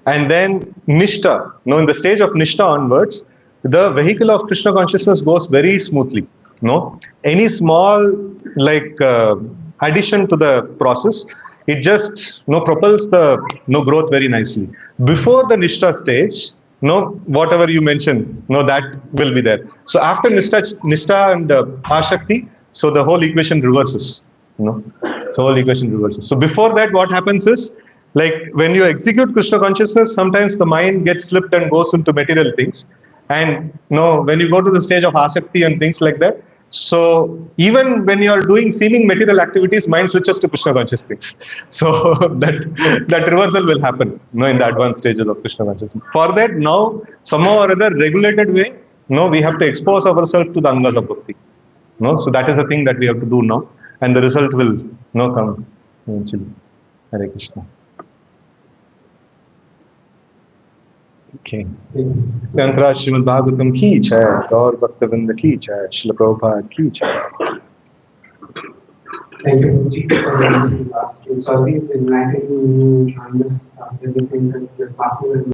and then Nishta, in the stage of Nishta onwards, the vehicle of Krishna consciousness goes very smoothly. Any small like addition to the process, it just propels the growth very nicely. Before the Nishta stage, whatever you mentioned, that will be there. So after Nishta and Ashakti, so the whole equation reverses. So whole equation reverses. So before that, what happens is, like when you execute Krishna consciousness, sometimes the mind gets slipped and goes into material things. And when you go to the stage of Asakti and things like that, so even when you are doing seeming material activities, mind switches to Krishna conscious things. So that reversal will happen in the advanced stages of Krishna consciousness. For that, now somehow or other regulated way, we have to expose ourselves to the angas of bhakti. So that is the thing that we have to do now, and the result will come eventually. Hare Krishna. Okay. Yantra Srimad Bhagavatam ki jai, Gaur Bhaktavinda ki jai, Srila Prabhupada ki jai. Thank you, Prabhuji, for the last. Sorry, it's enlightening me on this. Everything that the classes